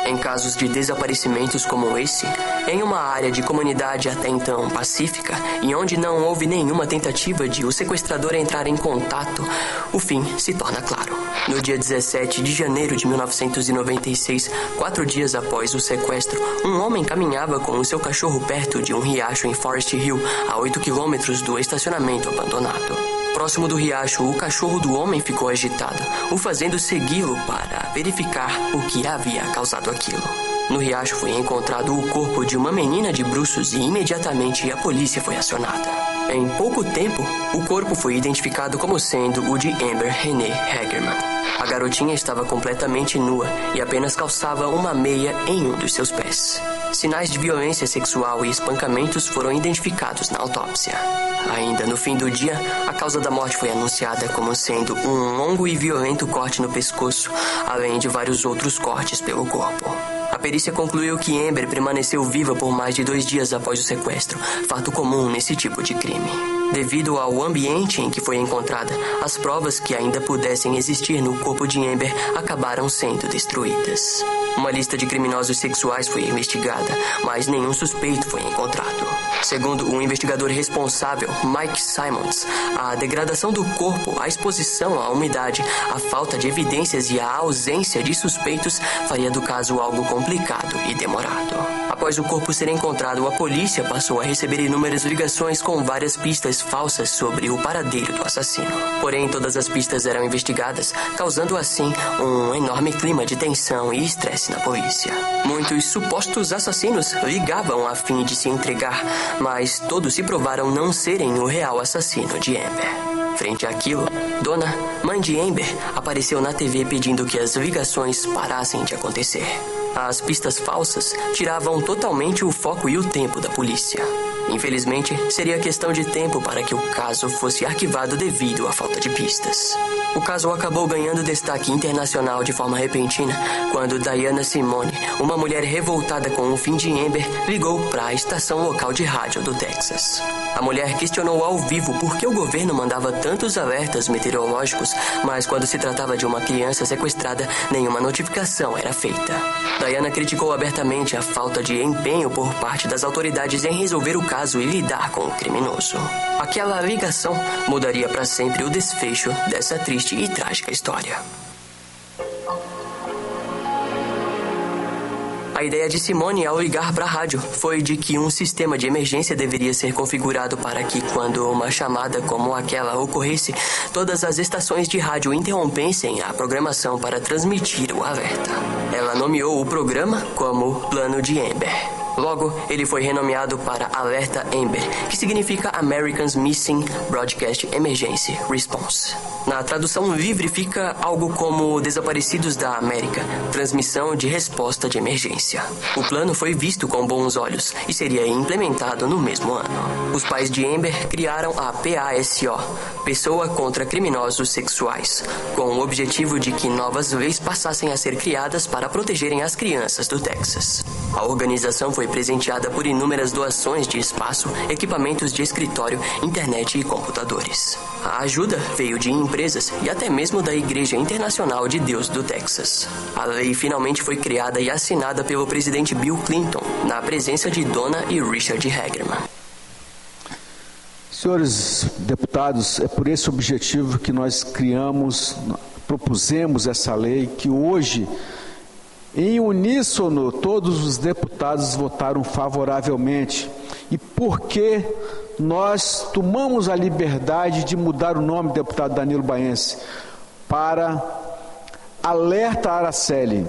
Em casos de desaparecimentos como esse, em uma área de comunidade até então pacífica e onde não houve nenhuma tentativa de o sequestrador entrar em contato, o fim se torna claro. No dia 17 de janeiro de 1996, 4 dias após o sequestro, um homem caminhava com o seu cachorro perto de um riacho em Forest Hill, a 8 quilômetros do estacionamento abandonado. Próximo do riacho, o cachorro do homem ficou agitado, o fazendo segui-lo para verificar o que havia causado aquilo. No riacho foi encontrado o corpo de uma menina de bruços e imediatamente a polícia foi acionada. Em pouco tempo, o corpo foi identificado como sendo o de Amber Renee Hagerman. A garotinha estava completamente nua e apenas calçava uma meia em um dos seus pés. Sinais de violência sexual e espancamentos foram identificados na autópsia. Ainda no fim do dia, a causa da morte foi anunciada como sendo um longo e violento corte no pescoço, além de vários outros cortes pelo corpo. A perícia concluiu que Amber permaneceu viva por mais de 2 dias após o sequestro, fato comum nesse tipo de crime. Devido ao ambiente em que foi encontrada, as provas que ainda pudessem existir no corpo de Amber acabaram sendo destruídas. Uma lista de criminosos sexuais foi investigada, mas nenhum suspeito foi encontrado. Segundo o investigador responsável, Mike Simons, a degradação do corpo, a exposição à umidade, a falta de evidências e a ausência de suspeitos faria do caso algo complicado e demorado. Após o corpo ser encontrado, a polícia passou a receber inúmeras ligações com várias pistas falsas sobre o paradeiro do assassino. Porém, todas as pistas eram investigadas, causando assim um enorme clima de tensão e estresse na polícia. Muitos supostos assassinos ligavam a fim de se entregar, mas todos se provaram não serem o real assassino de Amber. Frente àquilo, Donna, mãe de Amber, apareceu na TV pedindo que as ligações parassem de acontecer. As pistas falsas tiravam totalmente o foco e o tempo da polícia. Infelizmente, seria questão de tempo para que o caso fosse arquivado devido à falta de pistas. O caso acabou ganhando destaque internacional de forma repentina quando Diana Simone, uma mulher revoltada com o fim de Amber, ligou para a estação local de rádio do Texas. A mulher questionou ao vivo por que o governo mandava tantos alertas meteorológicos, mas quando se tratava de uma criança sequestrada, nenhuma notificação era feita. Diana criticou abertamente a falta de empenho por parte das autoridades em resolver o caso e lidar com o criminoso. Aquela ligação mudaria para sempre o desfecho dessa triste e trágica história. A ideia de Simone ao ligar para a rádio foi de que um sistema de emergência deveria ser configurado para que, quando uma chamada como aquela ocorresse, todas as estações de rádio interrompessem a programação para transmitir o alerta. Ela nomeou o programa como Plano de Amber. Logo, ele foi renomeado para Alerta Amber, que significa Americans Missing Broadcast Emergency Response. Na tradução livre fica algo como Desaparecidos da América, transmissão de resposta de emergência. O plano foi visto com bons olhos e seria implementado no mesmo ano. Os pais de Amber criaram a PASO, Pessoa contra Criminosos Sexuais, com o objetivo de que novas leis passassem a ser criadas para protegerem as crianças do Texas. A organização foi presenteada por inúmeras doações de espaço, equipamentos de escritório, internet e computadores. A ajuda veio de empresas e até mesmo da Igreja Internacional de Deus do Texas. A lei finalmente foi criada e assinada pelo presidente Bill Clinton, na presença de Donna e Richard Hagerman. Senhores deputados, é por esse objetivo que nós propusemos essa lei, que hoje, em uníssono, todos os deputados votaram favoravelmente. E por que nós tomamos a liberdade de mudar o nome, deputado Danilo Baense, para Alerta Araceli?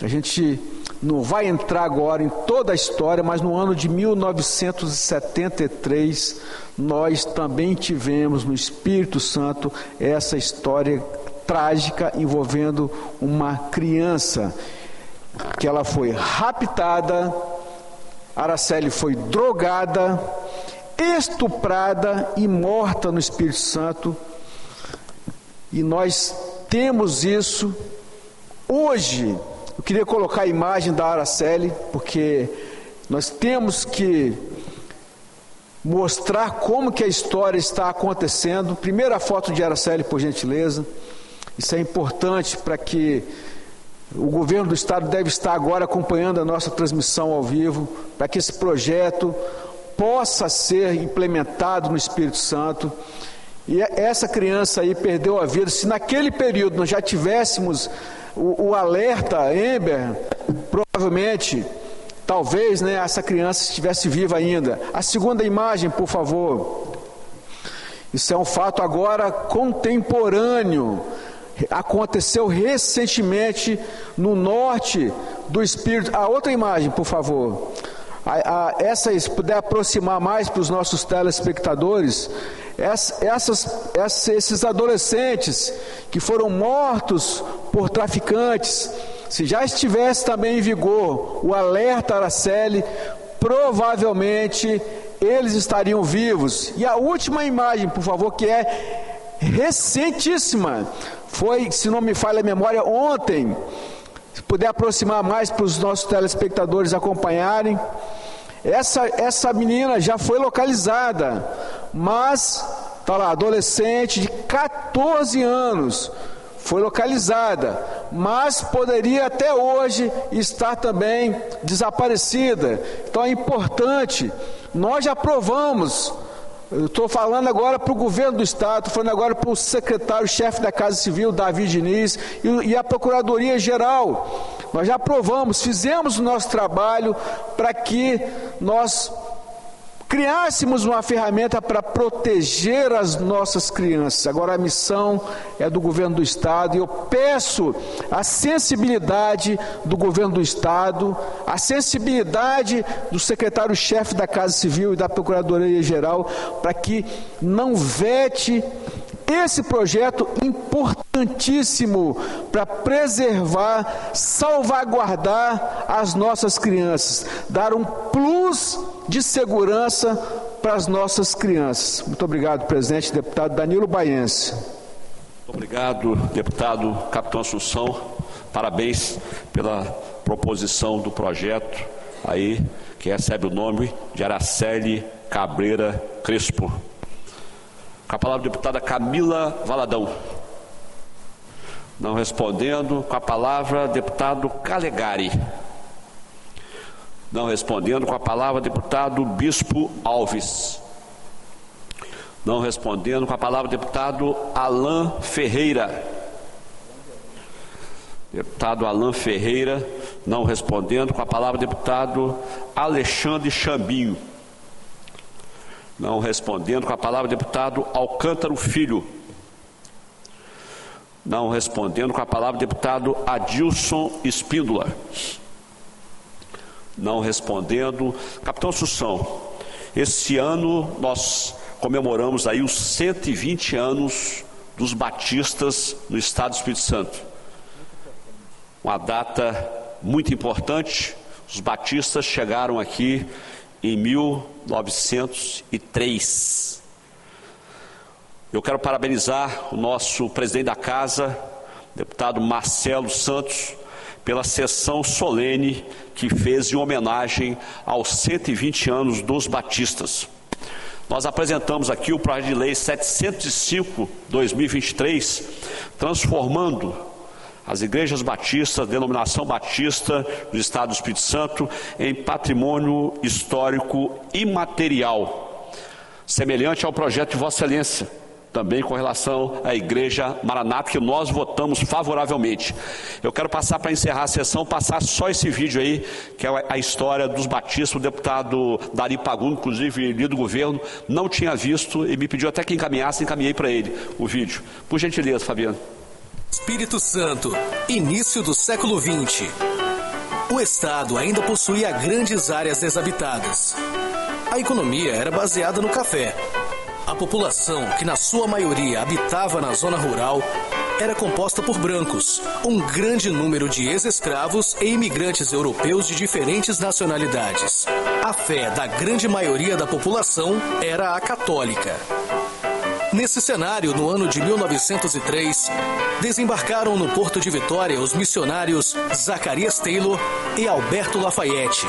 A gente não vai entrar agora em toda a história, mas no ano de 1973, nós também tivemos no Espírito Santo essa história trágica envolvendo uma criança que ela foi raptada, Araceli foi drogada, estuprada e morta no Espírito Santo. E nós temos isso hoje. Eu queria colocar a imagem da Araceli, porque nós temos que mostrar como que a história está acontecendo. Primeira foto de Araceli, por gentileza. Isso é importante para que o governo do estado deve estar agora acompanhando a nossa transmissão ao vivo, para que esse projeto possa ser implementado no Espírito Santo. E essa criança aí perdeu a vida. Se naquele período nós já tivéssemos o alerta Amber, provavelmente, talvez, essa criança estivesse viva ainda. A segunda imagem, por favor. Isso é um fato agora contemporâneo. Aconteceu recentemente no norte do Espírito. A outra imagem, por favor. Se puder aproximar mais para os nossos telespectadores, esses adolescentes que foram mortos por traficantes, se já estivesse também em vigor o alerta Araceli, provavelmente eles estariam vivos. E a última imagem, por favor, que é recentíssima, foi, se não me falha a memória, ontem. Se puder aproximar mais para os nossos telespectadores acompanharem, essa menina já foi localizada, mas está lá, adolescente de 14 anos, foi localizada, mas poderia até hoje estar também desaparecida. Então é importante, nós já aprovamos. Eu estou falando agora para o governo do Estado, estou falando agora para o secretário-chefe da Casa Civil, Davi Diniz, e a Procuradoria-Geral. Nós já aprovamos, fizemos o nosso trabalho para que nós criássemos uma ferramenta para proteger as nossas crianças. Agora a missão é do governo do Estado, e eu peço a sensibilidade do governo do Estado, a sensibilidade do secretário-chefe da Casa Civil e da Procuradoria-Geral, para que não vete esse projeto importantíssimo para preservar, salvaguardar as nossas crianças, dar um plus de segurança para as nossas crianças. Muito obrigado, presidente. Deputado Danilo Baiense. Muito obrigado, deputado Capitão Assunção. Parabéns pela proposição do projeto aí, que recebe o nome de Araceli Cabreira Crespo. Com a palavra a deputada Camila Valadão. Não respondendo. Com a palavra deputado Calegari. Não respondendo. Com a palavra deputado Bispo Alves. Não respondendo. Com a palavra deputado Alain Ferreira. Deputado Alain Ferreira. Não respondendo. Com a palavra deputado Alexandre Chambinho. Não respondendo. Com a palavra deputado Alcântara Filho. Não respondendo. Com a palavra deputado Adilson Espíndola. Não respondendo. Capitão Assunção, esse ano nós comemoramos aí os 120 anos dos batistas no estado do Espírito Santo. Uma data muito importante. Os batistas chegaram aqui em 1903. Eu quero parabenizar o nosso presidente da casa, deputado Marcelo Santos, pela sessão solene que fez em homenagem aos 120 anos dos batistas. Nós apresentamos aqui o projeto de lei 705/2023, transformando as igrejas batistas, denominação batista do estado do Espírito Santo, em patrimônio histórico imaterial, semelhante ao projeto de Vossa Excelência, também com relação à Igreja Maranata, que nós votamos favoravelmente. Eu quero passar, para encerrar a sessão, passar só esse vídeo aí, que é a história dos batistas. O deputado Dari Pagum, inclusive líder do governo, não tinha visto e me pediu até que encaminhasse, encaminhei para ele o vídeo. Por gentileza, Fabiano. Espírito Santo, início do século XX. O estado ainda possuía grandes áreas desabitadas. A economia era baseada no café. A população, que na sua maioria habitava na zona rural, era composta por brancos, um grande número de ex-escravos e imigrantes europeus de diferentes nacionalidades. A fé da grande maioria da população era a católica. Nesse cenário, no ano de 1903, desembarcaram no Porto de Vitória os missionários Zacarias Taylor e Alberto Lafayette,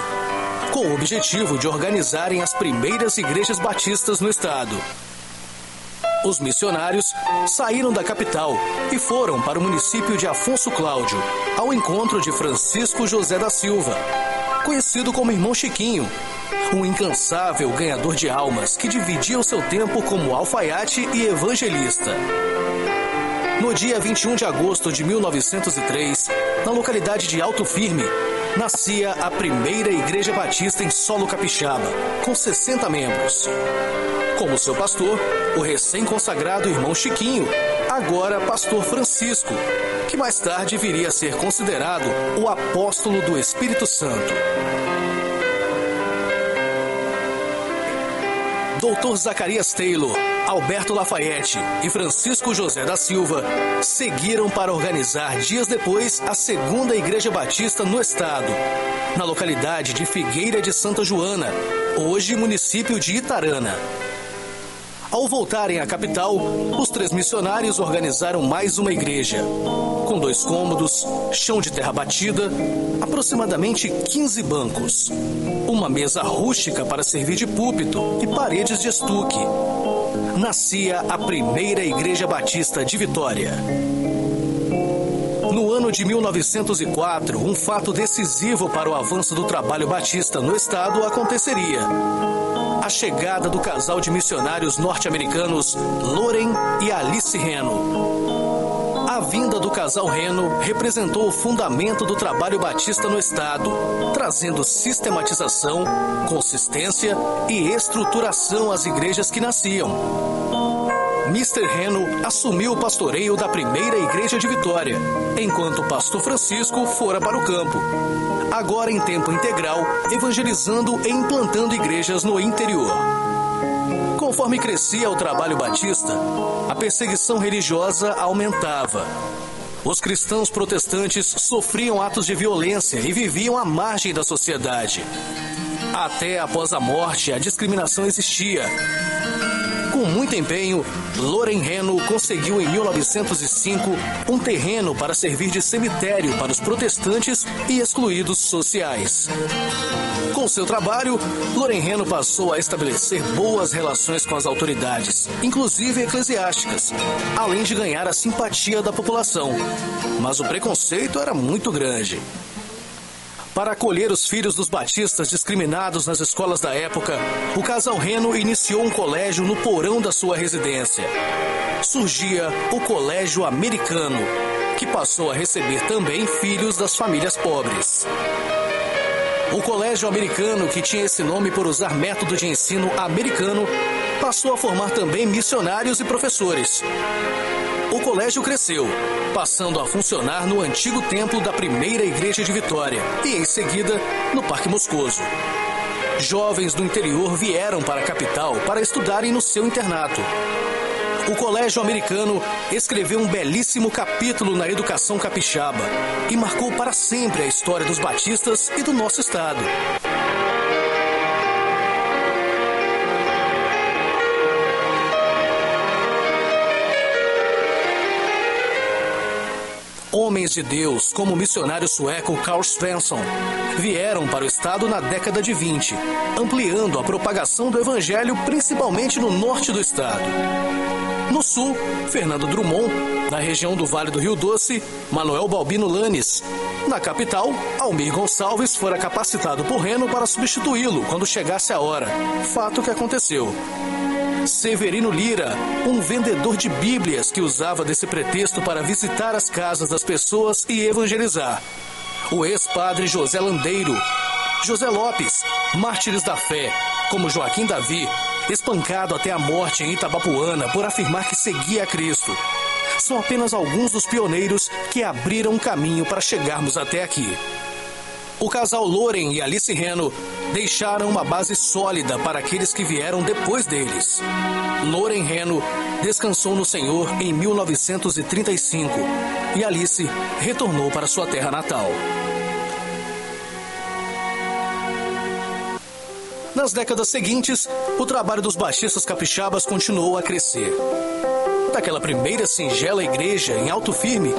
com o objetivo de organizarem as primeiras igrejas batistas no estado. Os missionários saíram da capital e foram para o município de Afonso Cláudio, ao encontro de Francisco José da Silva, conhecido como Irmão Chiquinho, um incansável ganhador de almas que dividia o seu tempo como alfaiate e evangelista. No dia 21 de agosto de 1903, na localidade de Alto Firme, nascia a primeira igreja batista em solo capixaba, com 60 membros. Como seu pastor, o recém-consagrado irmão Chiquinho, agora pastor Francisco, que mais tarde viria a ser considerado o apóstolo do Espírito Santo. Dr. Zacarias Taylor, Alberto Lafayette e Francisco José da Silva seguiram para organizar dias depois a segunda Igreja Batista no estado, na localidade de Figueira de Santa Joana, hoje município de Itarana. Ao voltarem à capital, os 3 missionários organizaram mais uma igreja, com 2 cômodos, chão de terra batida, aproximadamente 15 bancos, uma mesa rústica para servir de púlpito e paredes de estuque. Nascia a primeira Igreja Batista de Vitória. No ano de 1904, um fato decisivo para o avanço do trabalho batista no estado aconteceria: a chegada do casal de missionários norte-americanos Loren e Alice Reno. A vinda do casal Reno representou o fundamento do trabalho batista no estado, trazendo sistematização, consistência e estruturação às igrejas que nasciam. Mr. Reno assumiu o pastoreio da primeira igreja de Vitória, enquanto o pastor Francisco fora para o campo, agora em tempo integral, evangelizando e implantando igrejas no interior. Conforme crescia o trabalho batista, a perseguição religiosa aumentava. Os cristãos protestantes sofriam atos de violência e viviam à margem da sociedade. Até após a morte, a discriminação existia. Com muito empenho, Loren Reno conseguiu em 1905 um terreno para servir de cemitério para os protestantes e excluídos sociais. Com seu trabalho, Loren Reno passou a estabelecer boas relações com as autoridades, inclusive eclesiásticas, além de ganhar a simpatia da população. Mas o preconceito era muito grande. Para acolher os filhos dos batistas discriminados nas escolas da época, o casal Reno iniciou um colégio no porão da sua residência. Surgia o Colégio Americano, que passou a receber também filhos das famílias pobres. O Colégio Americano, que tinha esse nome por usar método de ensino americano, passou a formar também missionários e professores. O colégio cresceu, passando a funcionar no antigo templo da primeira igreja de Vitória e, em seguida, no Parque Moscoso. Jovens do interior vieram para a capital para estudarem no seu internato. O Colégio Americano escreveu um belíssimo capítulo na educação capixaba e marcou para sempre a história dos batistas e do nosso estado. Homens de Deus, como o missionário sueco Carl Svensson, vieram para o estado na década de 20, ampliando a propagação do evangelho principalmente no norte do estado. No sul, Fernando Drummond. Na região do Vale do Rio Doce, Manuel Balbino Lanes. Na capital, Almir Gonçalves fora capacitado por Reno para substituí-lo quando chegasse a hora, fato que aconteceu. Severino Lira, um vendedor de bíblias que usava desse pretexto para visitar as casas das pessoas e evangelizar. O ex-padre José Landeiro. José Lopes, mártires da fé, como Joaquim Davi, espancado até a morte em Itabapuana por afirmar que seguia a Cristo. São apenas alguns dos pioneiros que abriram um caminho para chegarmos até aqui. O casal Loren e Alice Reno deixaram uma base sólida para aqueles que vieram depois deles. Loren Reno descansou no Senhor em 1935 e Alice retornou para sua terra natal. Nas décadas seguintes, o trabalho dos batistas capixabas continuou a crescer. Daquela primeira singela igreja em Alto Firme,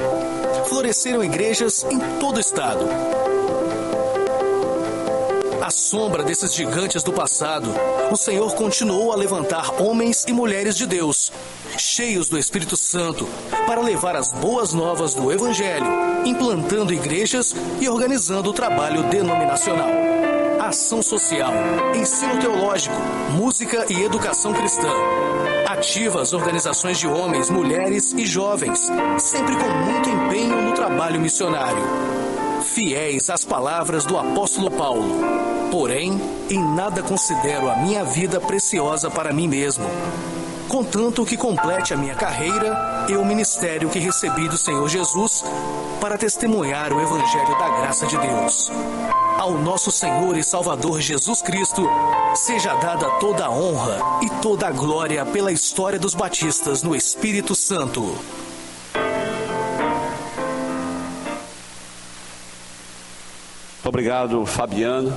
floresceram igrejas em todo o estado. À sombra desses gigantes do passado, o Senhor continuou a levantar homens e mulheres de Deus, cheios do Espírito Santo, para levar as boas novas do Evangelho, implantando igrejas e organizando o trabalho denominacional. Ação social, ensino teológico, música e educação cristã. Ativas organizações de homens, mulheres e jovens, sempre com muito empenho no trabalho missionário. Fiéis às palavras do apóstolo Paulo. Porém, em nada considero a minha vida preciosa para mim mesmo. contanto que complete a minha carreira e o ministério que recebi do Senhor Jesus para testemunhar o Evangelho da graça de Deus. Ao nosso Senhor e Salvador Jesus Cristo, seja dada toda a honra e toda a glória pela história dos batistas no Espírito Santo. Muito obrigado, Fabiano.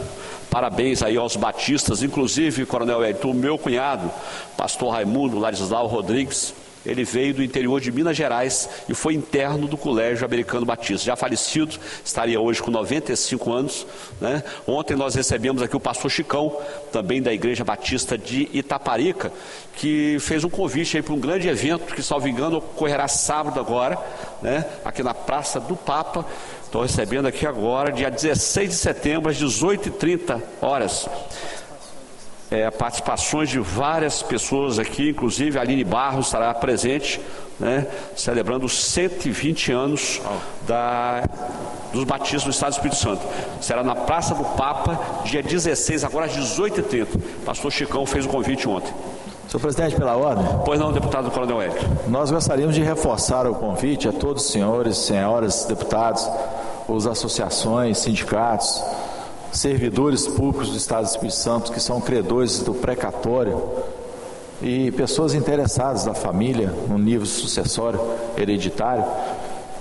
Parabéns aí aos batistas, inclusive, Coronel Edson, meu cunhado, pastor Raimundo Ladislau Rodrigues, ele veio do interior de Minas Gerais e foi interno do Colégio Americano Batista. Já falecido, estaria hoje com 95 anos, né? Ontem nós recebemos aqui o pastor Chicão, também da Igreja Batista de Itaparica, que fez um convite aí para um grande evento que, salvo engano, ocorrerá sábado agora, né? Aqui na Praça do Papa. Estou recebendo aqui agora, dia 16 de setembro, às 18h30. Participações de várias pessoas aqui, inclusive a Aline Barros estará presente, né, celebrando os 120 anos dos batistas do Estado do Espírito Santo. Será na Praça do Papa, dia 16, agora às 18h30. Pastor Chicão fez o convite ontem. Senhor presidente, pela ordem. Pois não, deputado Coronel Hélio. Nós gostaríamos de reforçar o convite a todos os senhores, senhoras, deputados, as associações, sindicatos, servidores públicos do Estado do Espírito Santo que são credores do precatório e pessoas interessadas da família no nível sucessório hereditário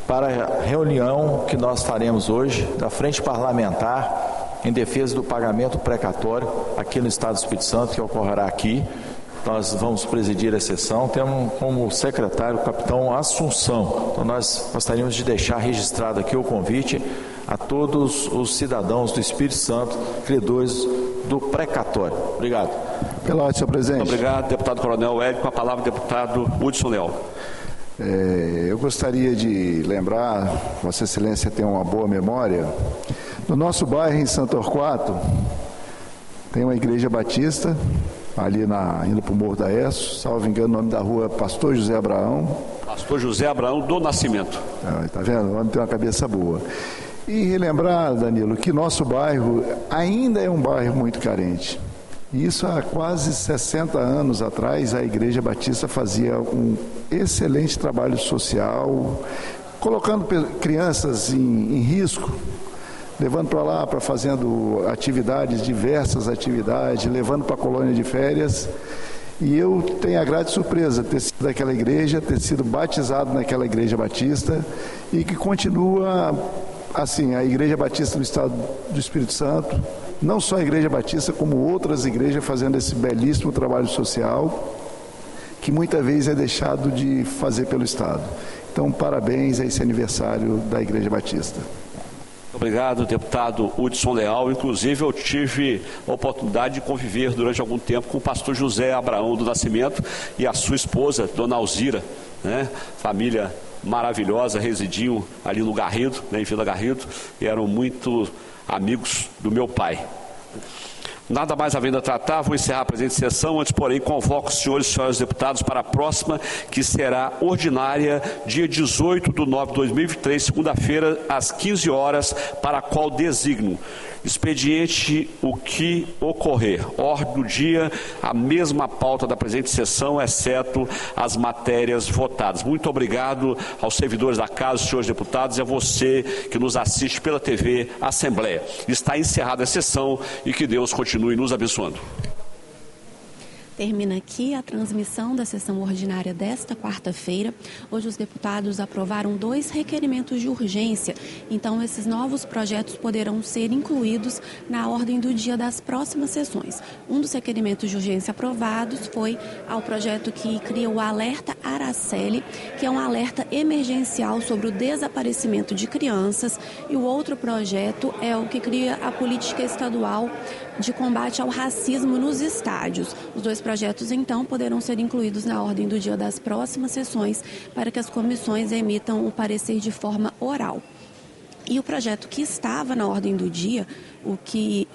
para a reunião que nós faremos hoje da Frente Parlamentar em defesa do pagamento precatório aqui no Estado do Espírito Santo, que ocorrerá aqui. Nós vamos presidir a sessão, temos como secretário o capitão Assunção. Então nós gostaríamos de deixar registrado aqui o convite a todos os cidadãos do Espírito Santo, credores do precatório. Obrigado. Pela ordem, senhor presidente. Obrigado, deputado Coronel Hélio. Com a palavra, deputado Hudson Leal. Eu gostaria de lembrar, Vossa Excelência tem uma boa memória, no nosso bairro, em Santo Torquato, tem uma igreja batista, ali indo para o Morro da Esso, salvo engano, o nome da rua é Pastor José Abraão. Pastor José Abraão do Nascimento. Está vendo? O homem tem uma cabeça boa. E relembrar, Danilo, que nosso bairro ainda é um bairro muito carente. Isso há quase 60 anos atrás, a Igreja Batista fazia um excelente trabalho social, colocando crianças em risco, levando para lá, fazendo atividades, diversas atividades, levando para a colônia de férias. E eu tenho a grande surpresa de ter sido daquela igreja, ter sido batizado naquela Igreja Batista e que continua assim, a Igreja Batista do Estado do Espírito Santo, não só a Igreja Batista, como outras igrejas fazendo esse belíssimo trabalho social que muitas vezes é deixado de fazer pelo Estado. Então, parabéns a esse aniversário da Igreja Batista. Obrigado, deputado Hudson Leal. Inclusive, eu tive a oportunidade de conviver durante algum tempo com o pastor José Abraão do Nascimento e a sua esposa, dona Alzira, né? Família maravilhosa, residiam ali no Garrido, né, em Vila Garrido, e eram muito amigos do meu pai. Nada mais havendo a tratar, vou encerrar a presente sessão. Antes, porém, convoco os senhores e senhoras deputados para a próxima, que será ordinária, dia 18 de nove de 2023, segunda-feira, às 15 horas, para a qual designo. Expediente o que ocorrer. Ordem do dia, a mesma pauta da presente sessão, exceto as matérias votadas. Muito obrigado aos servidores da Casa, senhores deputados, e a você que nos assiste pela TV Assembleia. Está encerrada a sessão e que Deus continue nos abençoando. Termina aqui a transmissão da sessão ordinária desta quarta-feira. Hoje os deputados aprovaram 2 requerimentos de urgência, então esses novos projetos poderão ser incluídos na ordem do dia das próximas sessões. Um dos requerimentos de urgência aprovados foi ao projeto que cria o Alerta Araceli, que é um alerta emergencial sobre o desaparecimento de crianças, e o outro projeto é o que cria a política estadual de combate ao racismo nos estádios. Os 2 projetos, então, poderão ser incluídos na ordem do dia das próximas sessões para que as comissões emitam o parecer de forma oral. E o projeto que estava na ordem do dia o que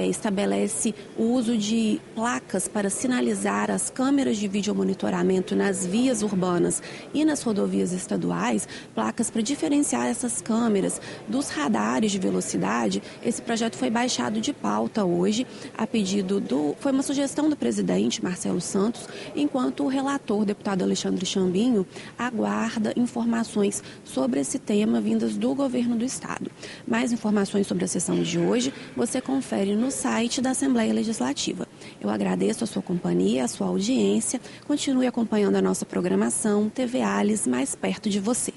estabelece o uso de placas para sinalizar as câmeras de videomonitoramento nas vias urbanas e nas rodovias estaduais, placas para diferenciar essas câmeras dos radares de velocidade. Esse projeto foi baixado de pauta hoje, a pedido foi uma sugestão do presidente Marcelo Santos, enquanto o relator, deputado Alexandre Chambinho, aguarda informações sobre esse tema vindas do governo do estado. Mais informações sobre a sessão de hoje você confere no site da Assembleia Legislativa. Eu agradeço a sua companhia, a sua audiência. Continue acompanhando a nossa programação TV Alice, mais perto de você.